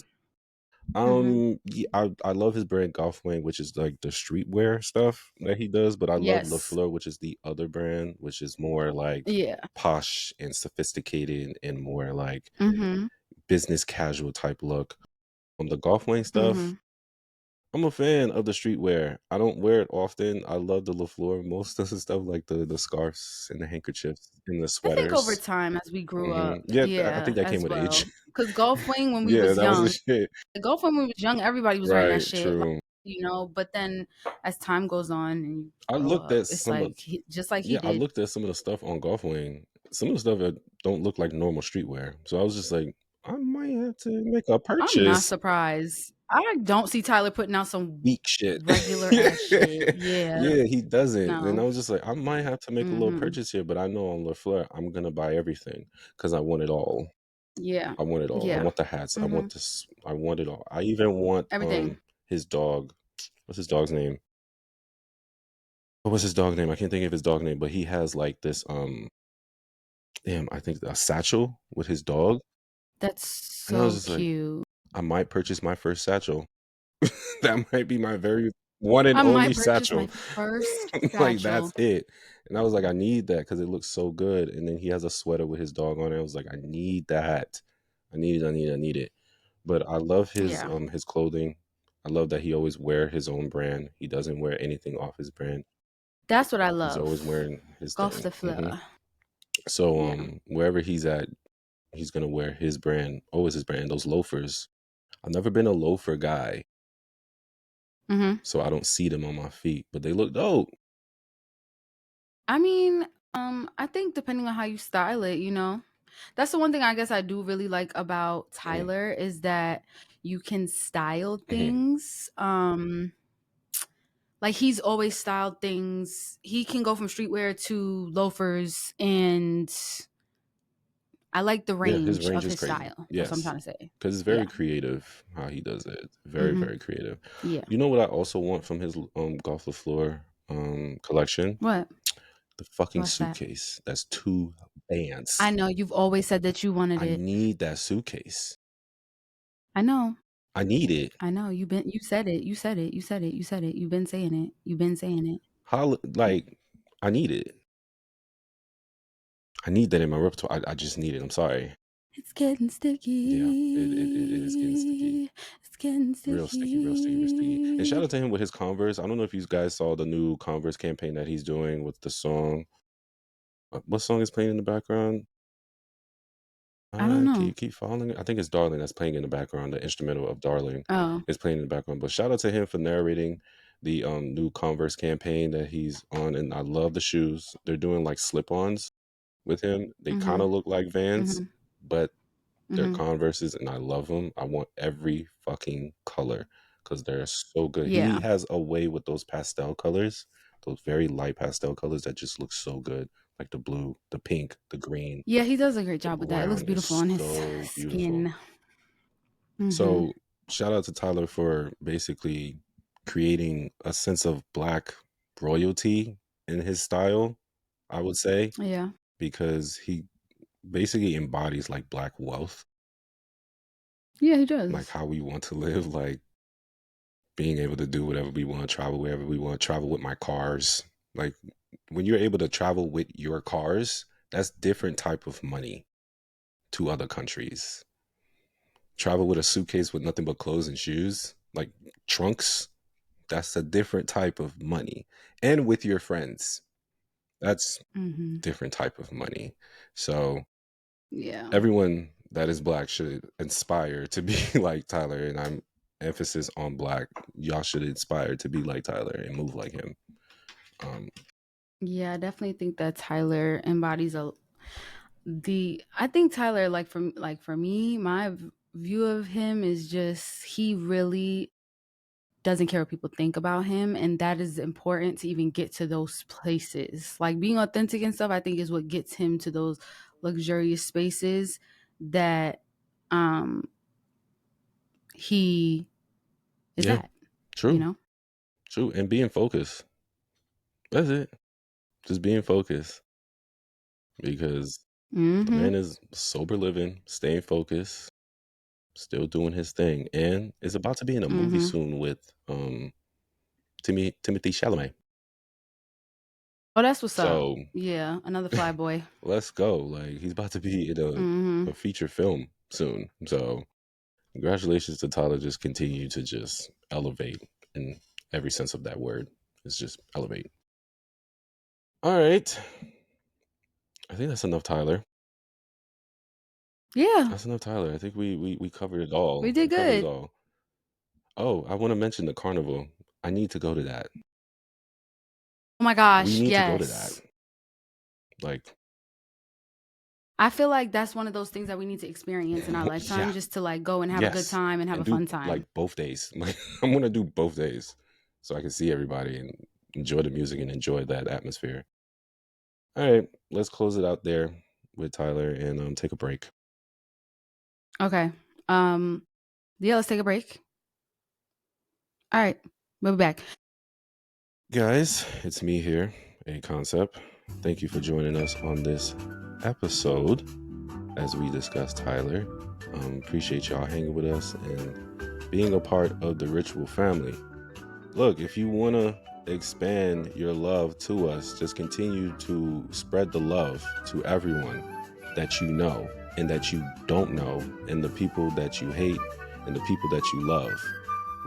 I love his brand Golf Wang, which is like the streetwear stuff that he does, but I love Le Fleur, which is the other brand, which is more like posh and sophisticated and more like business casual type look. On the Golf Wang stuff, I'm a fan of the streetwear. I don't wear it often. I love the LaFleur, most of the stuff like the scarves and the handkerchiefs and the I think over sweaters. time as we grew up, Yeah, I think yeah, that came as with age. well. Because golf wing when we Yeah, was that was the young, shit. everybody was wearing that Right, shit, like, true. but then as time goes on and you I grow looked up, at it's some of like just like he I did. looked at some of the stuff on Golf Wing. Some of the stuff that don't look like normal streetwear. So I was just like, I might have to make a I'm not purchase. surprised. I don't see Tyler putting out some Weak shit. regular ass shit. Yeah. Yeah, he doesn't. And I No. was just like, I might have to make a little purchase here, but I know on LaFleur, I'm gonna buy everything because I want it all. Yeah. I want it all. I Yeah. want the hats. I want this. I want it all. I even want Everything. his dog. What's his dog's name? What was his dog name? I can't think of his dog name, but he has like this damn, I think a satchel with his dog. That's And I was so just like, cute. I might purchase my first satchel. That might be my very one and I only might purchase my satchel. first Like that's satchel. it. And I was like, I need that because it looks so good. And then he has a sweater with his dog on it. I was like, I need that. I need it. I need it. I need it. But I love his Yeah. his clothing. I love that he always wear his own brand. He doesn't wear anything off his brand. That's what I He's always love. wearing his Golf thing. the fleur. So Yeah. wherever he's at, he's gonna wear his brand, always his brand. Those loafers. I've never been a loafer guy, so I don't see them on my feet, but they look dope. I mean, I think depending on how you style it, that's the one thing I guess I do really like about Tyler is that you can style things. Like he's always styled things. He can go from streetwear to loafers, and I like the Yeah, his range range of is his crazy. style. That's what I'm Yes, trying to say. because it's Yeah. very creative how he does it. Very, very creative. Yeah. You know what I also want from his Golf the Floor collection? What? The fucking What's that? suitcase. That's 2 bands. I know you've always said that you wanted I it. need that suitcase. I know. I need it. I know. You said it. You said it. You've been saying it. You've been saying it. How like I need it. I need that in my repertoire. I just need it. I'm sorry. It's getting sticky. Yeah, it is getting sticky. It's getting sticky. Real sticky, real sticky, real sticky. And shout out to him with his Converse. I don't know if you guys saw the new Converse campaign that he's doing with the song. What song is playing in the background? I don't know. Keep following it. I think it's Darling that's playing in the background. The instrumental of Darling Oh. is playing in the background. But shout out to him for narrating the new Converse campaign that he's on. And I love the shoes. They're doing like slip-ons with him. They kind of look like Vans, but they're Converses, and I love them. I want every fucking color because they're so good. Yeah. He has a way with those pastel colors, those very light pastel colors that just look so good, like the blue, the pink, the green. Yeah, he does a great job with that. It looks beautiful on his skin. So shout out to Tyler for basically creating a sense of Black royalty in his style, I would say. Yeah. Because he basically embodies like Black wealth. Yeah, he does. Like how we want to live, like being able to do whatever we want, travel wherever we want, travel with my cars. Like when you're able to travel with your cars, that's different type of money to other countries. Travel with a suitcase with nothing but clothes and shoes, like trunks, that's a different type of money. And with your friends, that's different type of money. So yeah, everyone that is Black should aspire to be like Tyler, and I'm emphasis on Black. Y'all should aspire to be like Tyler and move like him. Yeah, I definitely think that Tyler embodies I think Tyler, like for me, my view of him is just he really doesn't care what people think about him, and that is important to even get to those places. Like being authentic and stuff, I think is what gets him to those luxurious spaces that he is at. True. True. And being focused. That's it. Just being focused. Because the man is sober living, staying focused, still doing his thing, and is about to be in a movie soon with Timothy Chalamet. Oh, that's what's up. Yeah, another fly boy. Let's go. Like he's about to be in a feature film soon. So congratulations to Tyler. Just continue to just elevate in every sense of that word. It's just elevate. All right. I think that's enough, Tyler. Yeah. That's enough, Tyler. I think we covered it all. We did covered it good. all. Oh, I want to mention the carnival. I need to go to that. Oh my gosh, We need to go to yes. that. Like, I feel like that's one of those things that we need to experience in our lifetime, yeah. just to like go and have a good Yes. time and have And a do fun time. like both days. Like, I'm gonna do both days so I can see everybody and enjoy the music and enjoy that atmosphere. All right, let's close it out there with Tyler and take a break. Okay. Yeah, let's take a break. All right, we'll be back. Guys, it's me here, A Concept. Thank you for joining us on this episode as we discuss Tyler. Appreciate y'all hanging with us and being a part of the Ritual family. Look, if you want to expand your love to us, just continue to spread the love to everyone that you know and that you don't know, and the people that you hate and the people that you love.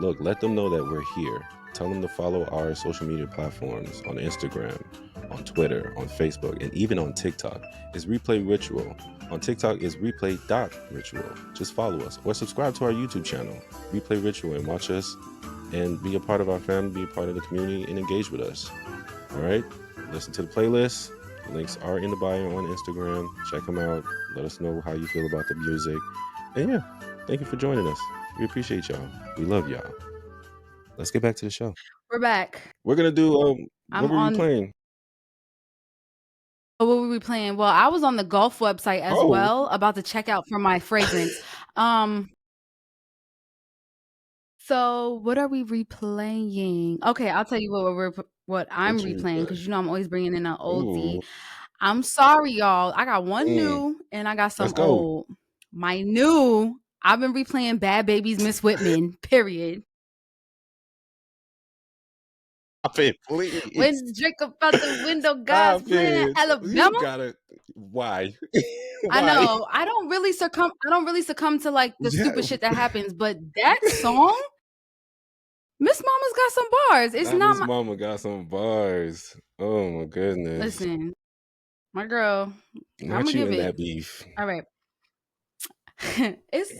Look, let them know that we're here. Tell them to follow our social media platforms on Instagram, on Twitter, on Facebook, and even on TikTok. It's Replay Ritual. On TikTok is replay.ritual. Just follow us or subscribe to our YouTube channel, Replay Ritual, and watch us and be a part of our family, be a part of the community, and engage with us. All right? Listen to the playlist. The links are in the bio on Instagram. Check them out. Let us know how you feel about the music. And yeah, thank you for joining us. We appreciate y'all. We love y'all. Let's get back to the show. We're back. We're going to do, what were we playing? What were we playing? Well, I was on the Gulf website as well, about to check out for my fragrance. So what are we replaying? Okay, I'll tell you what I'm replaying, because I'm always bringing in an oldie. I'm sorry, y'all. I got one new and I got some old. My new, I've been replaying Bad Baby's Miss Whitman, period. Please. When Drake about the window, God's playing at Alabama. You gotta, why? I know. I don't really succumb to like the stupid shit that happens, but that song, Miss Mama's got some bars. It's not Miss Mama got some bars. Oh my goodness. Listen, my girl. Not you and that beef. All right. If it's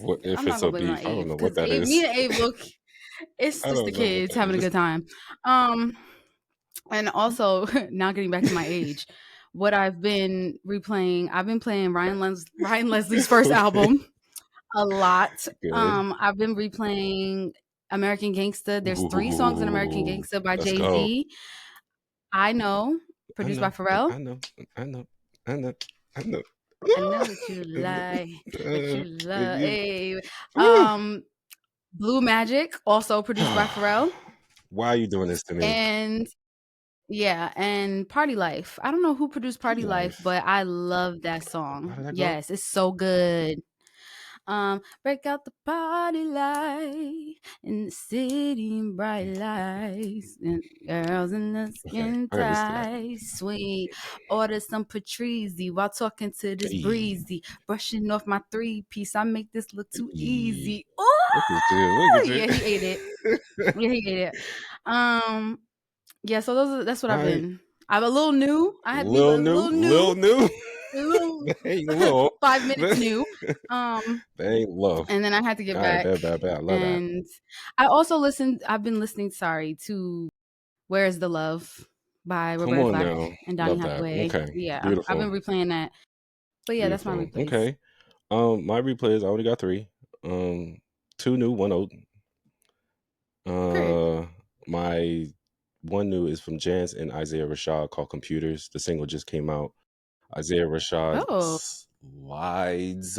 a beef, I don't know what that is. Me and Abe look. It's just the kids having a good time. And also, now getting back to my age, what I've been replaying, I've been playing Ryan Leslie's first album a lot. Good. I've been replaying American Gangsta. There's 3 songs in American Gangsta by Jay-Z. I Know, produced by Pharrell. I know that you lie, that you love. Blue Magic, also produced by Pharrell. Why are you doing this to me? And Party Life. I don't know who produced Party Life, but I love that song. Yes, it's so good. Break out the party light in the city in bright lights, and girls in the skin tight, sweet. Order some Patrizzi while talking to this breezy, brushing off my 3-piece. I make this look too easy. Oh, yeah, he ate it. Yeah, so that's what I've been. I'm a little new. I had to be a little new. Hey, 5 minutes new. They ain't low. And then I had to get back. Bad. I love and that. I've been listening, to Where's the Love by Roberta Flack and Donny Hathaway. Okay. Yeah. Beautiful. I've been replaying that. But yeah, Beautiful. That's my replays. Okay. My replays, I only got 3. 2 new, 1 old. My 1 new is from Jace and Isaiah Rashad called Computers. The single just came out. Isaiah Rashad slides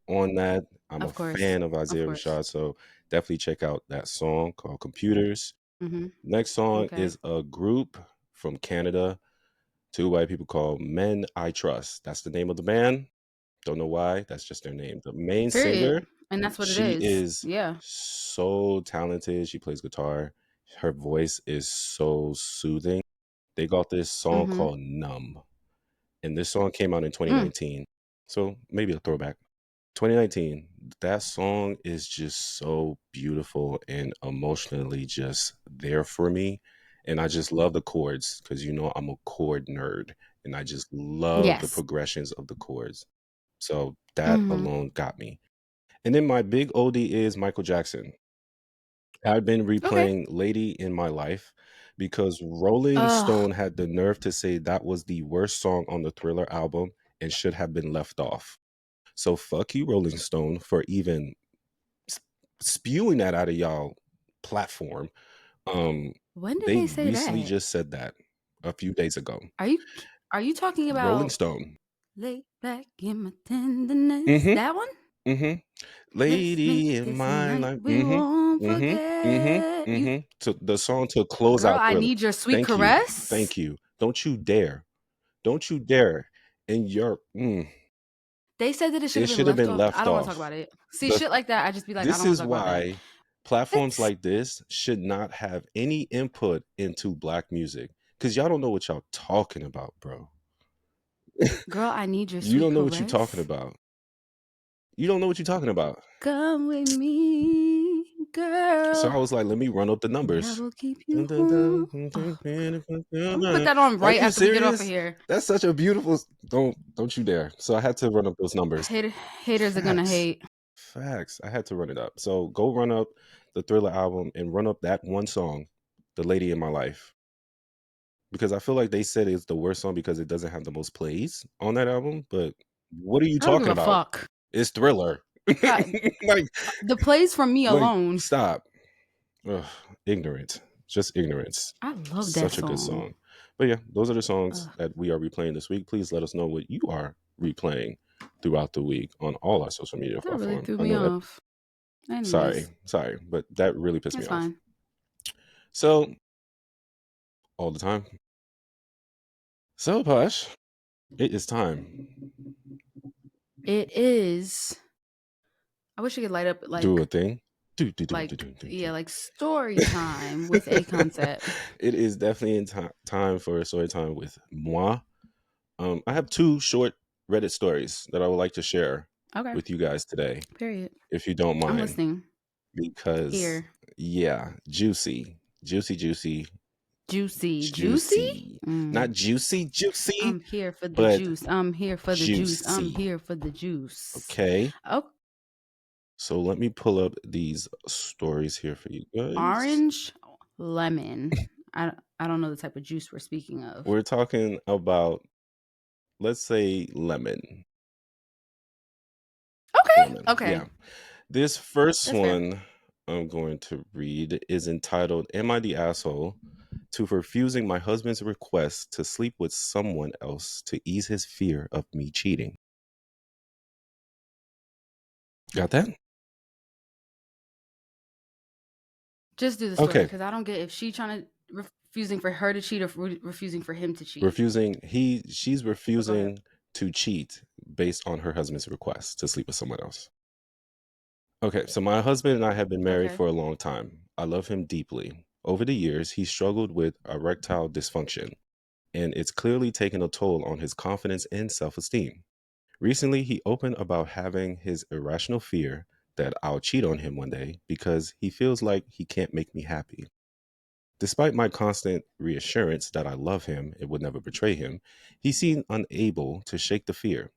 on that. I'm a fan of Isaiah Rashad, so definitely check out that song called Computers. Mm-hmm. Next song is a group from Canada, 2 white people called Men I Trust. That's the name of the band. Don't know why. That's just their name. The main singer, and that's what she it is. Yeah, so talented. She plays guitar. Her voice is so soothing. They got this song called Numb. And this song came out in 2019. So maybe a throwback. 2019. That song is just so beautiful and emotionally just there for me. And I just love the chords because I'm a chord nerd and I just love the Yes. progressions of the chords. So that alone got me. And then my big oldie is Michael Jackson. I've been replaying Lady in My Life because Rolling Stone had the nerve to say that was the worst song on the Thriller album and should have been left off. So fuck you, Rolling Stone, for even spewing that out of y'all platform. When did They they say recently that? just said that a few days ago. Are you talking about Rolling Stone? Lay back in my tenderness? That one? Let's Lady make in this a my night life. we won't forget. You, So the song to close girl, out I Thriller. need your sweet Thank you. caress. Thank you. Don't you dare. Don't you dare. And your They said that it should it have should been have left been off. I left don't want to talk off. about it. See, shit like that, I just be like, I This don't want is to talk about that. why platforms It's, like this should not have any input into Black music. Because y'all don't know what y'all talking about, bro. girl, I need your You sweet don't know caress. what you're talking about. You don't know what you're talking about. Come with me, girl. So I was like, let me run up the numbers. That will keep you home. I'm gonna put that on Are right you after we get off of serious? here. That's such a beautiful. Don't you dare. So I had to run up those numbers. Haters are gonna hate. Facts. I had to run it up. So go run up the Thriller album and run up that one song, The Lady in My Life. Because I feel like they said it's the worst song because it doesn't have the most plays on that album. But what are you I don't talking give a about? fuck. It's Thriller. Like the plays from me alone. Stop. Ugh, ignorant. Just ignorance. I love that Such song. a good song. But yeah, those are the songs that we are replaying this week. Please let us know what you are replaying throughout the week on all our social media platforms. Really threw me off. Sorry, but that really pissed me off. Fine. So, all the time. So, Posh, it is time. It is. I wish you could light up like do a thing. Like story time with a concept. It is definitely time for a story time with moi. I have 2 short Reddit stories that I would like to share with you guys today. Period. If you don't mind. I'm listening. Because yeah, juicy. Juicy? Not juicy. I'm here for the juice. I'm here for the juice. I'm here for the juice. Okay. Oh. So let me pull up these stories here for you guys. Orange, lemon. I don't know the type of juice we're speaking of. We're talking about, let's say, lemon. Okay. Yeah. This first one I'm going to read is entitled, Am I the Asshole to refusing my husband's request to sleep with someone else to ease his fear of me cheating? Got that? Just do the story because I don't get if she trying to refusing for her to cheat or refusing for him to cheat. She's refusing to cheat based on her husband's request to sleep with someone else. Okay, so my husband and I have been married for a long time. I love him deeply. Over the years, he struggled with erectile dysfunction, and it's clearly taken a toll on his confidence and self-esteem. Recently, he opened about having his irrational fear that I'll cheat on him one day because he feels like he can't make me happy. Despite my constant reassurance that I love him and would never betray him, he seemed unable to shake the fear.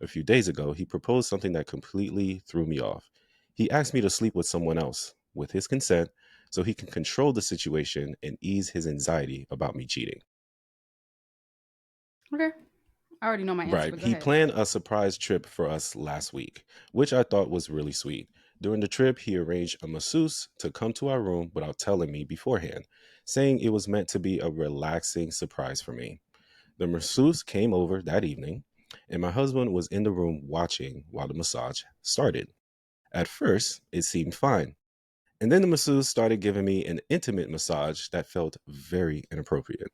A few days ago, he proposed something that completely threw me off. He asked me to sleep with someone else, with his consent, so he can control the situation and ease his anxiety about me cheating. Okay. I already know my answer. Right. He planned a surprise trip for us last week, which I thought was really sweet. During the trip, he arranged a masseuse to come to our room without telling me beforehand, saying it was meant to be a relaxing surprise for me. The masseuse came over that evening, and my husband was in the room watching while the massage started. At first, it seemed fine. And then the masseuse started giving me an intimate massage that felt very inappropriate.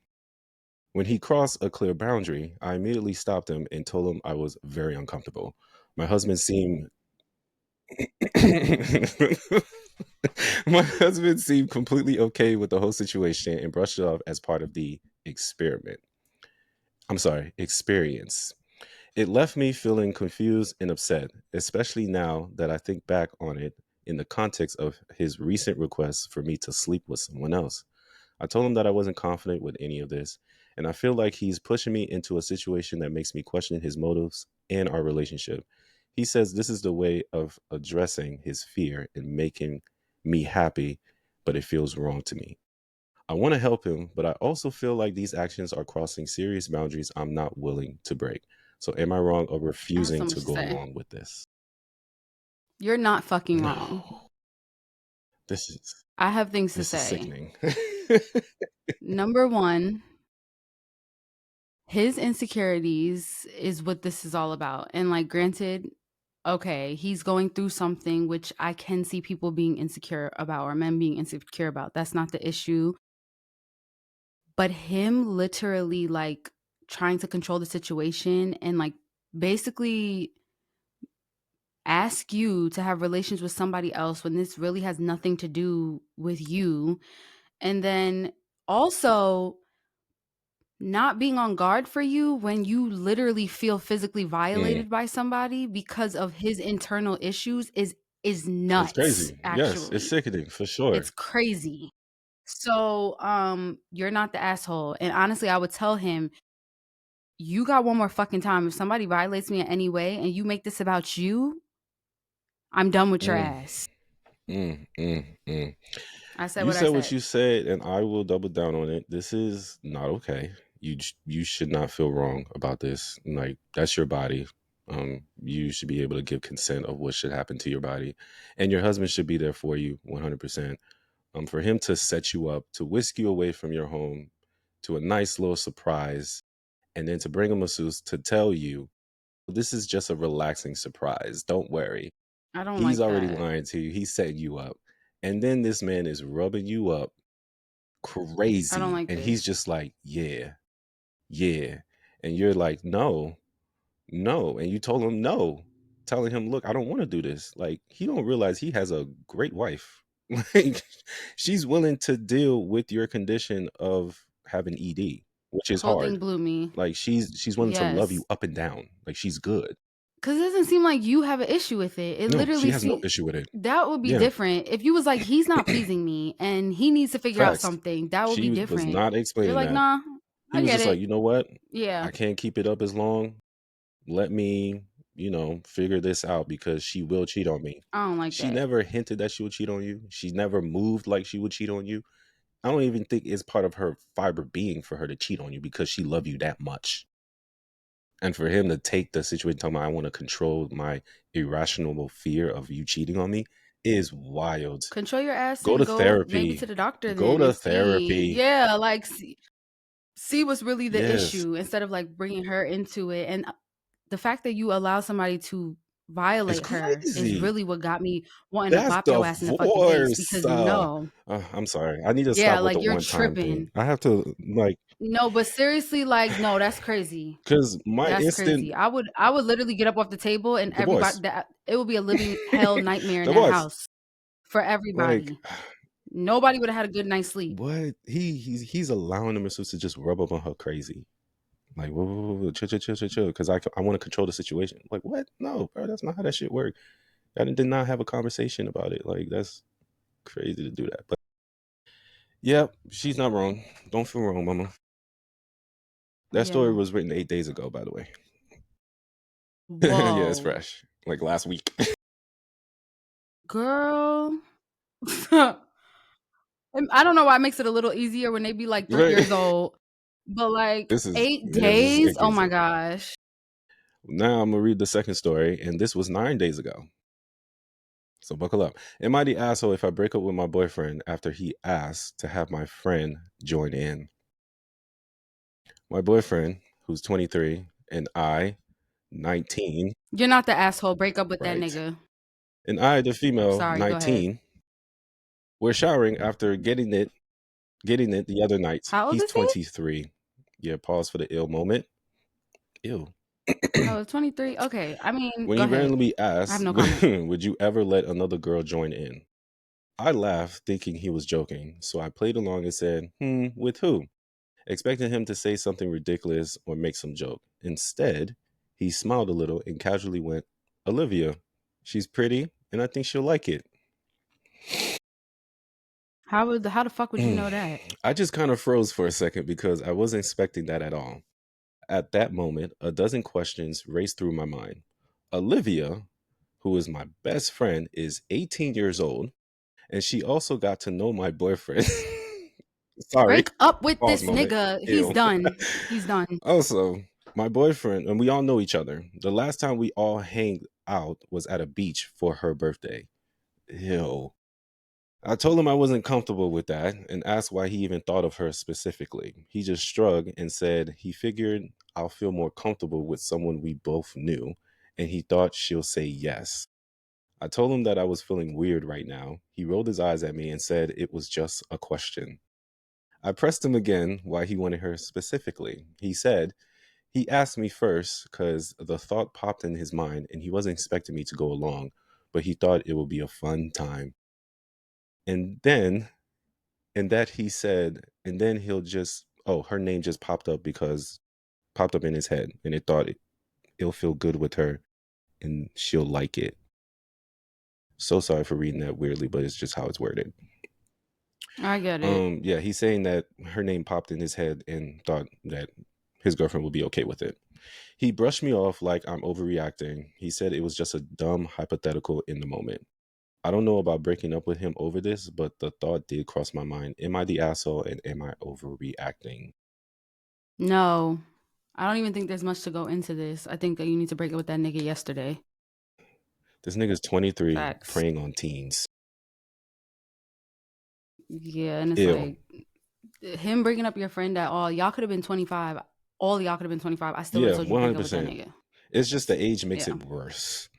When he crossed a clear boundary, I immediately stopped him and told him I was very uncomfortable. My husband seemed completely okay with the whole situation and brushed it off as part of the experience. It left me feeling confused and upset, especially now that I think back on it in the context of his recent request for me to sleep with someone else. I told him that I wasn't confident with any of this, and I feel like he's pushing me into a situation that makes me question his motives and our relationship. He says this is the way of addressing his fear and making me happy, but it feels wrong to me. I want to help him, but I also feel like these actions are crossing serious boundaries I'm not willing to break. So, am I wrong or I have refusing so much to to go say. along with this? You're not fucking wrong. No, this is I have things to this is say. sickening. Number one, his insecurities is what this is all about. And like, granted, okay, he's going through something which I can see people being insecure about or men being insecure about. That's not the issue. But him literally like trying to control the situation and like basically ask you to have relations with somebody else when this really has nothing to do with you. And then also not being on guard for you when you literally feel physically Mm, violated by somebody because of his internal issues is it's nuts, crazy. Yes, it's actually. sickening for sure. It's crazy. So you're not the asshole. And honestly, I would tell him, you got one more fucking time. If somebody violates me in any way and you make this about you, I'm done with your Mm, ass. mm, mm, mm. I said You what I said what said. you said, and I will double down on it. This is not okay. You should not feel wrong about this. Like, that's your body. You should be able to give consent of what should happen to your body, and your husband should be there for you 100%. For him to set you up, to whisk you away from your home, to a nice little surprise, and then to bring a masseuse to tell you this is just a relaxing surprise. Don't worry. I don't He's like already that. lying to you. He's setting you up. And then this man is rubbing you up I don't crazy. like And he's this. just like, yeah, yeah. And you're like, no, no. And you told him no, telling him, look, I don't want to do this. Like, he don't realize he has a great wife. Like, she's willing to deal with your condition of having ED, which is Whole thing hard. blew me. Like, she's willing to love you Yes. up and down. Like, she's good. Because it doesn't seem like you have an issue with it. It No, she literally has no seems issue with it. that would be Yeah. different. If you was like, he's not pleasing me and he needs to figure out Facts. something, that would She be was different. not You're explaining like, that. nah, He I was get just like, it. you know what? Yeah. I can't keep it up as long. Let me, figure this out because she will cheat on me. I don't like She that. never hinted that she would cheat on you. She never moved like she would cheat on you. I don't even think it's part of her fiber being for her to cheat on you because she loved you that much. And for him to take the situation, talking about, I want to control my irrational fear of you cheating on me is wild. Control your ass Go and to go maybe therapy. to the doctor Go then to and see. therapy. Yeah, like see what's really the Yes. issue instead of like bringing her into it. And the fact that you allow somebody to It's violate her is crazy. really what got me wanting to That's bop your ass in the fucking face divorce. because no. I'm sorry. I need to Yeah, stop with the like you're one time tripping. thing. I have to like No, but seriously, like, no, that's crazy. because my That's instant crazy. I would literally get up off the table and everybody divorce. that it would be a living hell nightmare in that Divorce. house for Like everybody. Nobody would have had a good night's sleep. what? He's allowing the masseuse to just rub up on her crazy. Like whoa, whoa, whoa, chill, chill, chill, chill, chill. Because I want to control the situation. Like what? No, bro, that's not how that shit work. I did not have a conversation about it. Like that's crazy to do that. But yeah, she's not wrong. Don't feel wrong, mama. That story Yeah. was written 8 days ago, by the way. Yeah, it's Whoa. fresh. Like last week. Girl. I don't know why it makes it a little easier when they be like 3 Right. years old. But like eight This is days? Oh my icky. gosh. Now I'm gonna read the second story, and this was 9 days ago. So buckle up. Am I the asshole if I break up with my boyfriend after he asked to have my friend join in? My boyfriend, who's 23, and I, 19, You're not the asshole. Break up with that right? nigga. And I, the female, Sorry, go ahead. 19, we're showering after getting it the other night. How old He's is he? 23. Yeah, pause for the ill moment. Ew. Oh, 23. Okay. I mean, When go he ahead. randomly I have asked, no comment. would you ever let another girl join in? I laughed, thinking he was joking, so I played along and said, with who? Expecting him to say something ridiculous or make some joke. Instead, he smiled a little and casually went, Olivia. She's pretty, and I think she'll like it. How the fuck would you know that? I just kind of froze for a second because I wasn't expecting that at all. At that moment, a dozen questions raced through my mind. Olivia, who is my best friend, is 18 years old, and she also got to know my boyfriend. Sorry, Break up with pause this moment. nigga. He's Ew. done. He's done. Also, my boyfriend, and we all know each other. The last time we all hanged out was at a beach for her birthday. Ew. I told him I wasn't comfortable with that and asked why he even thought of her specifically. He just shrugged and said he figured I'll feel more comfortable with someone we both knew, and he thought she'll say yes. I told him that I was feeling weird right now. He rolled his eyes at me and said it was just a question. I pressed him again why he wanted her specifically. He said he asked me first because the thought popped in his mind and he wasn't expecting me to go along, but he thought it would be a fun time. And then he said, and then he'll just, oh, her name just popped up in his head, and it thought it'll feel good with her and she'll like it. So sorry for reading that weirdly, but it's just how it's worded. I get it. Yeah, he's saying that her name popped in his head and thought that his girlfriend would be okay with it. He brushed me off like I'm overreacting. He said it was just a dumb hypothetical in the moment. I don't know about breaking up with him over this, but the thought did cross my mind. Am I the asshole and am I overreacting? No. I don't even think there's much to go into this. I think that you need to break up with that nigga yesterday. This nigga's 23, Facts. preying on teens. Yeah, and it's like him breaking up your friend at all. Y'all could have been 25. All y'all could have been 25. I still would have told you to break up with that nigga. It's just the age makes it worse.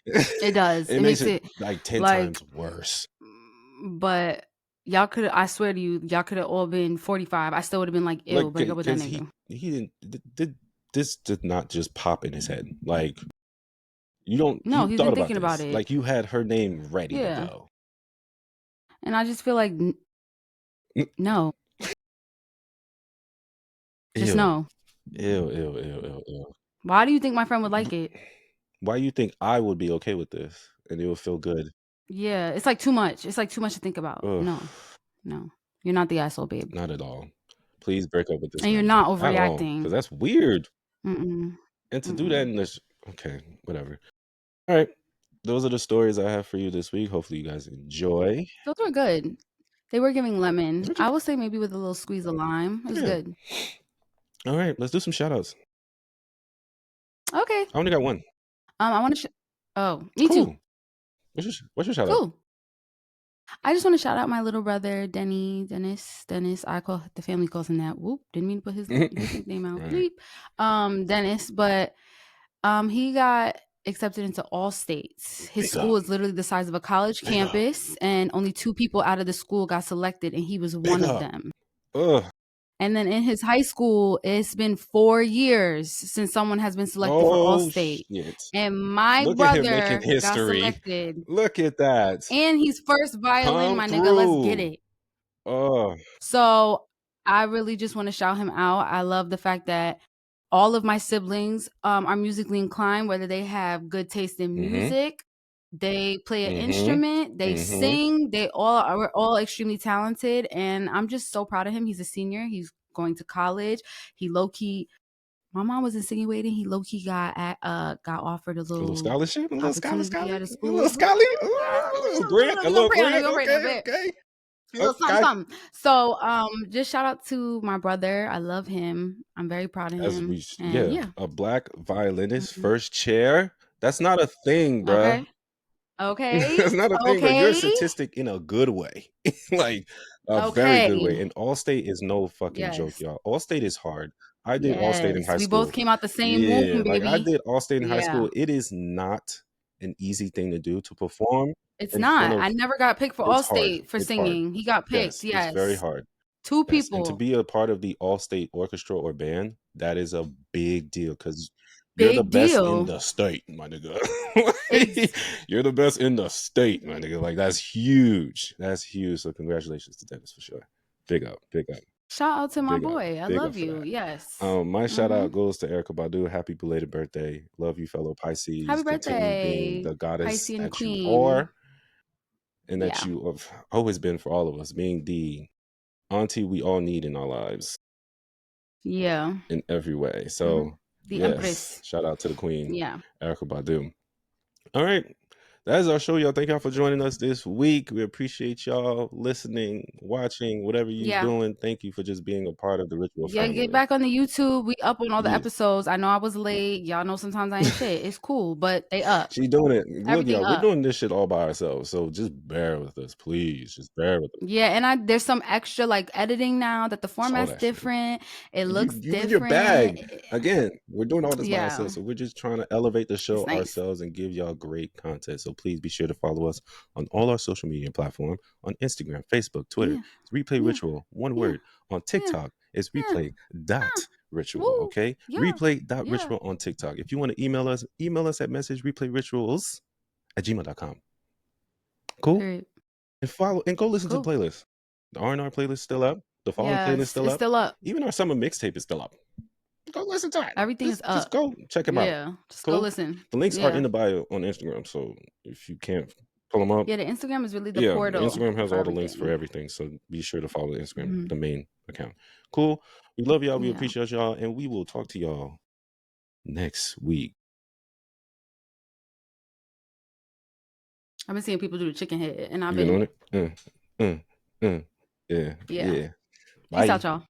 It does. It makes it like 10 times worse. But y'all could, I swear to you, y'all could have all been 45. I still would have been like, ew, break up with that nigga. He didn't. This did not just pop in his head. Like, you don't. No, he's been thinking about it. Like, you had her name ready to go. And I just feel like, no. Just no. Ew. Why do you think my friend would like it? Why do you think I would be okay with this and it would feel good? Yeah, it's like too much. It's like too much to think about. Ugh. No. You're not the asshole, babe. Not at all. Please break up with this. And you're not overreacting. Because that's weird. Mm-mm. And to do that in this, okay, whatever. All right. Those are the stories I have for you this week. Hopefully you guys enjoy. Those were good. They were giving lemon. I would say maybe with a little squeeze of lime. It was good. All right, let's do some shout outs. Okay. I only got one. I want to me too. What's your shout out? Cool. I just want to shout out my little brother, Dennis. I call the family calls him that. Whoop, didn't mean to put his nickname out. Right. Dennis, but he got accepted into all states. His school is literally the size of a college campus, and only 2 people out of the school got selected, and he was one of them. Ugh. And then in his high school, it's been 4 years since someone has been selected for all state. Shit. And my brother got selected. Look at that. And he's first violin, my nigga. Let's get it. So I really just want to shout him out. I love the fact that all of my siblings are musically inclined, whether they have good taste in music, they play an instrument, they sing, we're all extremely talented. And I'm just so proud of him. He's a senior. He's going to college. He low-key, my mom was insinuating he low-key got offered a little scholarship, a little scholarship at a school. A little scholarship, a little grant, okay. Something. So just shout out to my brother. I love him. I'm very proud of him. A black violinist, first chair. That's not a thing, bruh. Okay. That's not a thing, but you're a statistic in a good way. Like a very good way. And Allstate is no fucking joke, y'all. Allstate is hard. I did Allstate in high school. We both came out the same womb, baby. Like I did Allstate in high school. It is not an easy thing to do, to perform. It's not. I never got picked for Allstate for singing. Hard. He got picked. Yes. It's very hard. 2 people. And to be a part of the Allstate orchestra or band, that is a big deal because you're the best in the state, my nigga. You're the best in the state, my nigga. Like, that's huge. That's huge. So congratulations to Dennis for sure. Big up. Shout out to my boy. I love you. Yes. My shout out goes to Erykah Badu. Happy belated birthday. Love you, fellow Pisces. Happy birthday. Being the goddess Pisces and that queen. you are. and that you have always been for all of us, being the auntie we all need in our lives. Yeah. In every way. So the Empress. Shout out to the Queen. Yeah. Erykah Badu. All right. That is our show, y'all. Thank y'all for joining us this week. We appreciate y'all listening, watching, whatever you're doing. Thank you for just being a part of the Ritual family. Get back on the YouTube. We up on all the episodes. I know I was late. Y'all know sometimes I ain't shit. It's cool, but they up. She's doing it. Look, y'all, we're doing this shit all by ourselves. So just bear with us, please. Just bear with us. Yeah, and there's some extra like editing now that the format's different. It looks different. In your bag. Again, we're doing all this by ourselves. So we're just trying to elevate the show ourselves and give y'all great content. So please be sure to follow us on all our social media platforms, on Instagram, Facebook, Twitter. It's Replay Ritual, one word. On TikTok, it's replay.ritual. Okay? Replay.ritual on TikTok. If you want to email us at message replayrituals@gmail.com. Cool? Period. And follow and go listen to the playlist. The R&R playlist is still up. The following playlist is still up. Even our summer mixtape is still up. Go listen to it. Everything is up. Just go check them out. Yeah, just go listen. The links are in the bio on Instagram. So if you can't pull them up. Yeah, the Instagram is really the portal. Instagram has all the links for everything. So be sure to follow the Instagram, the main account. Cool. We love y'all. We appreciate y'all. And we will talk to y'all next week. I've been seeing people do the chicken head, and I've been doing it. Yeah. Peace out, y'all.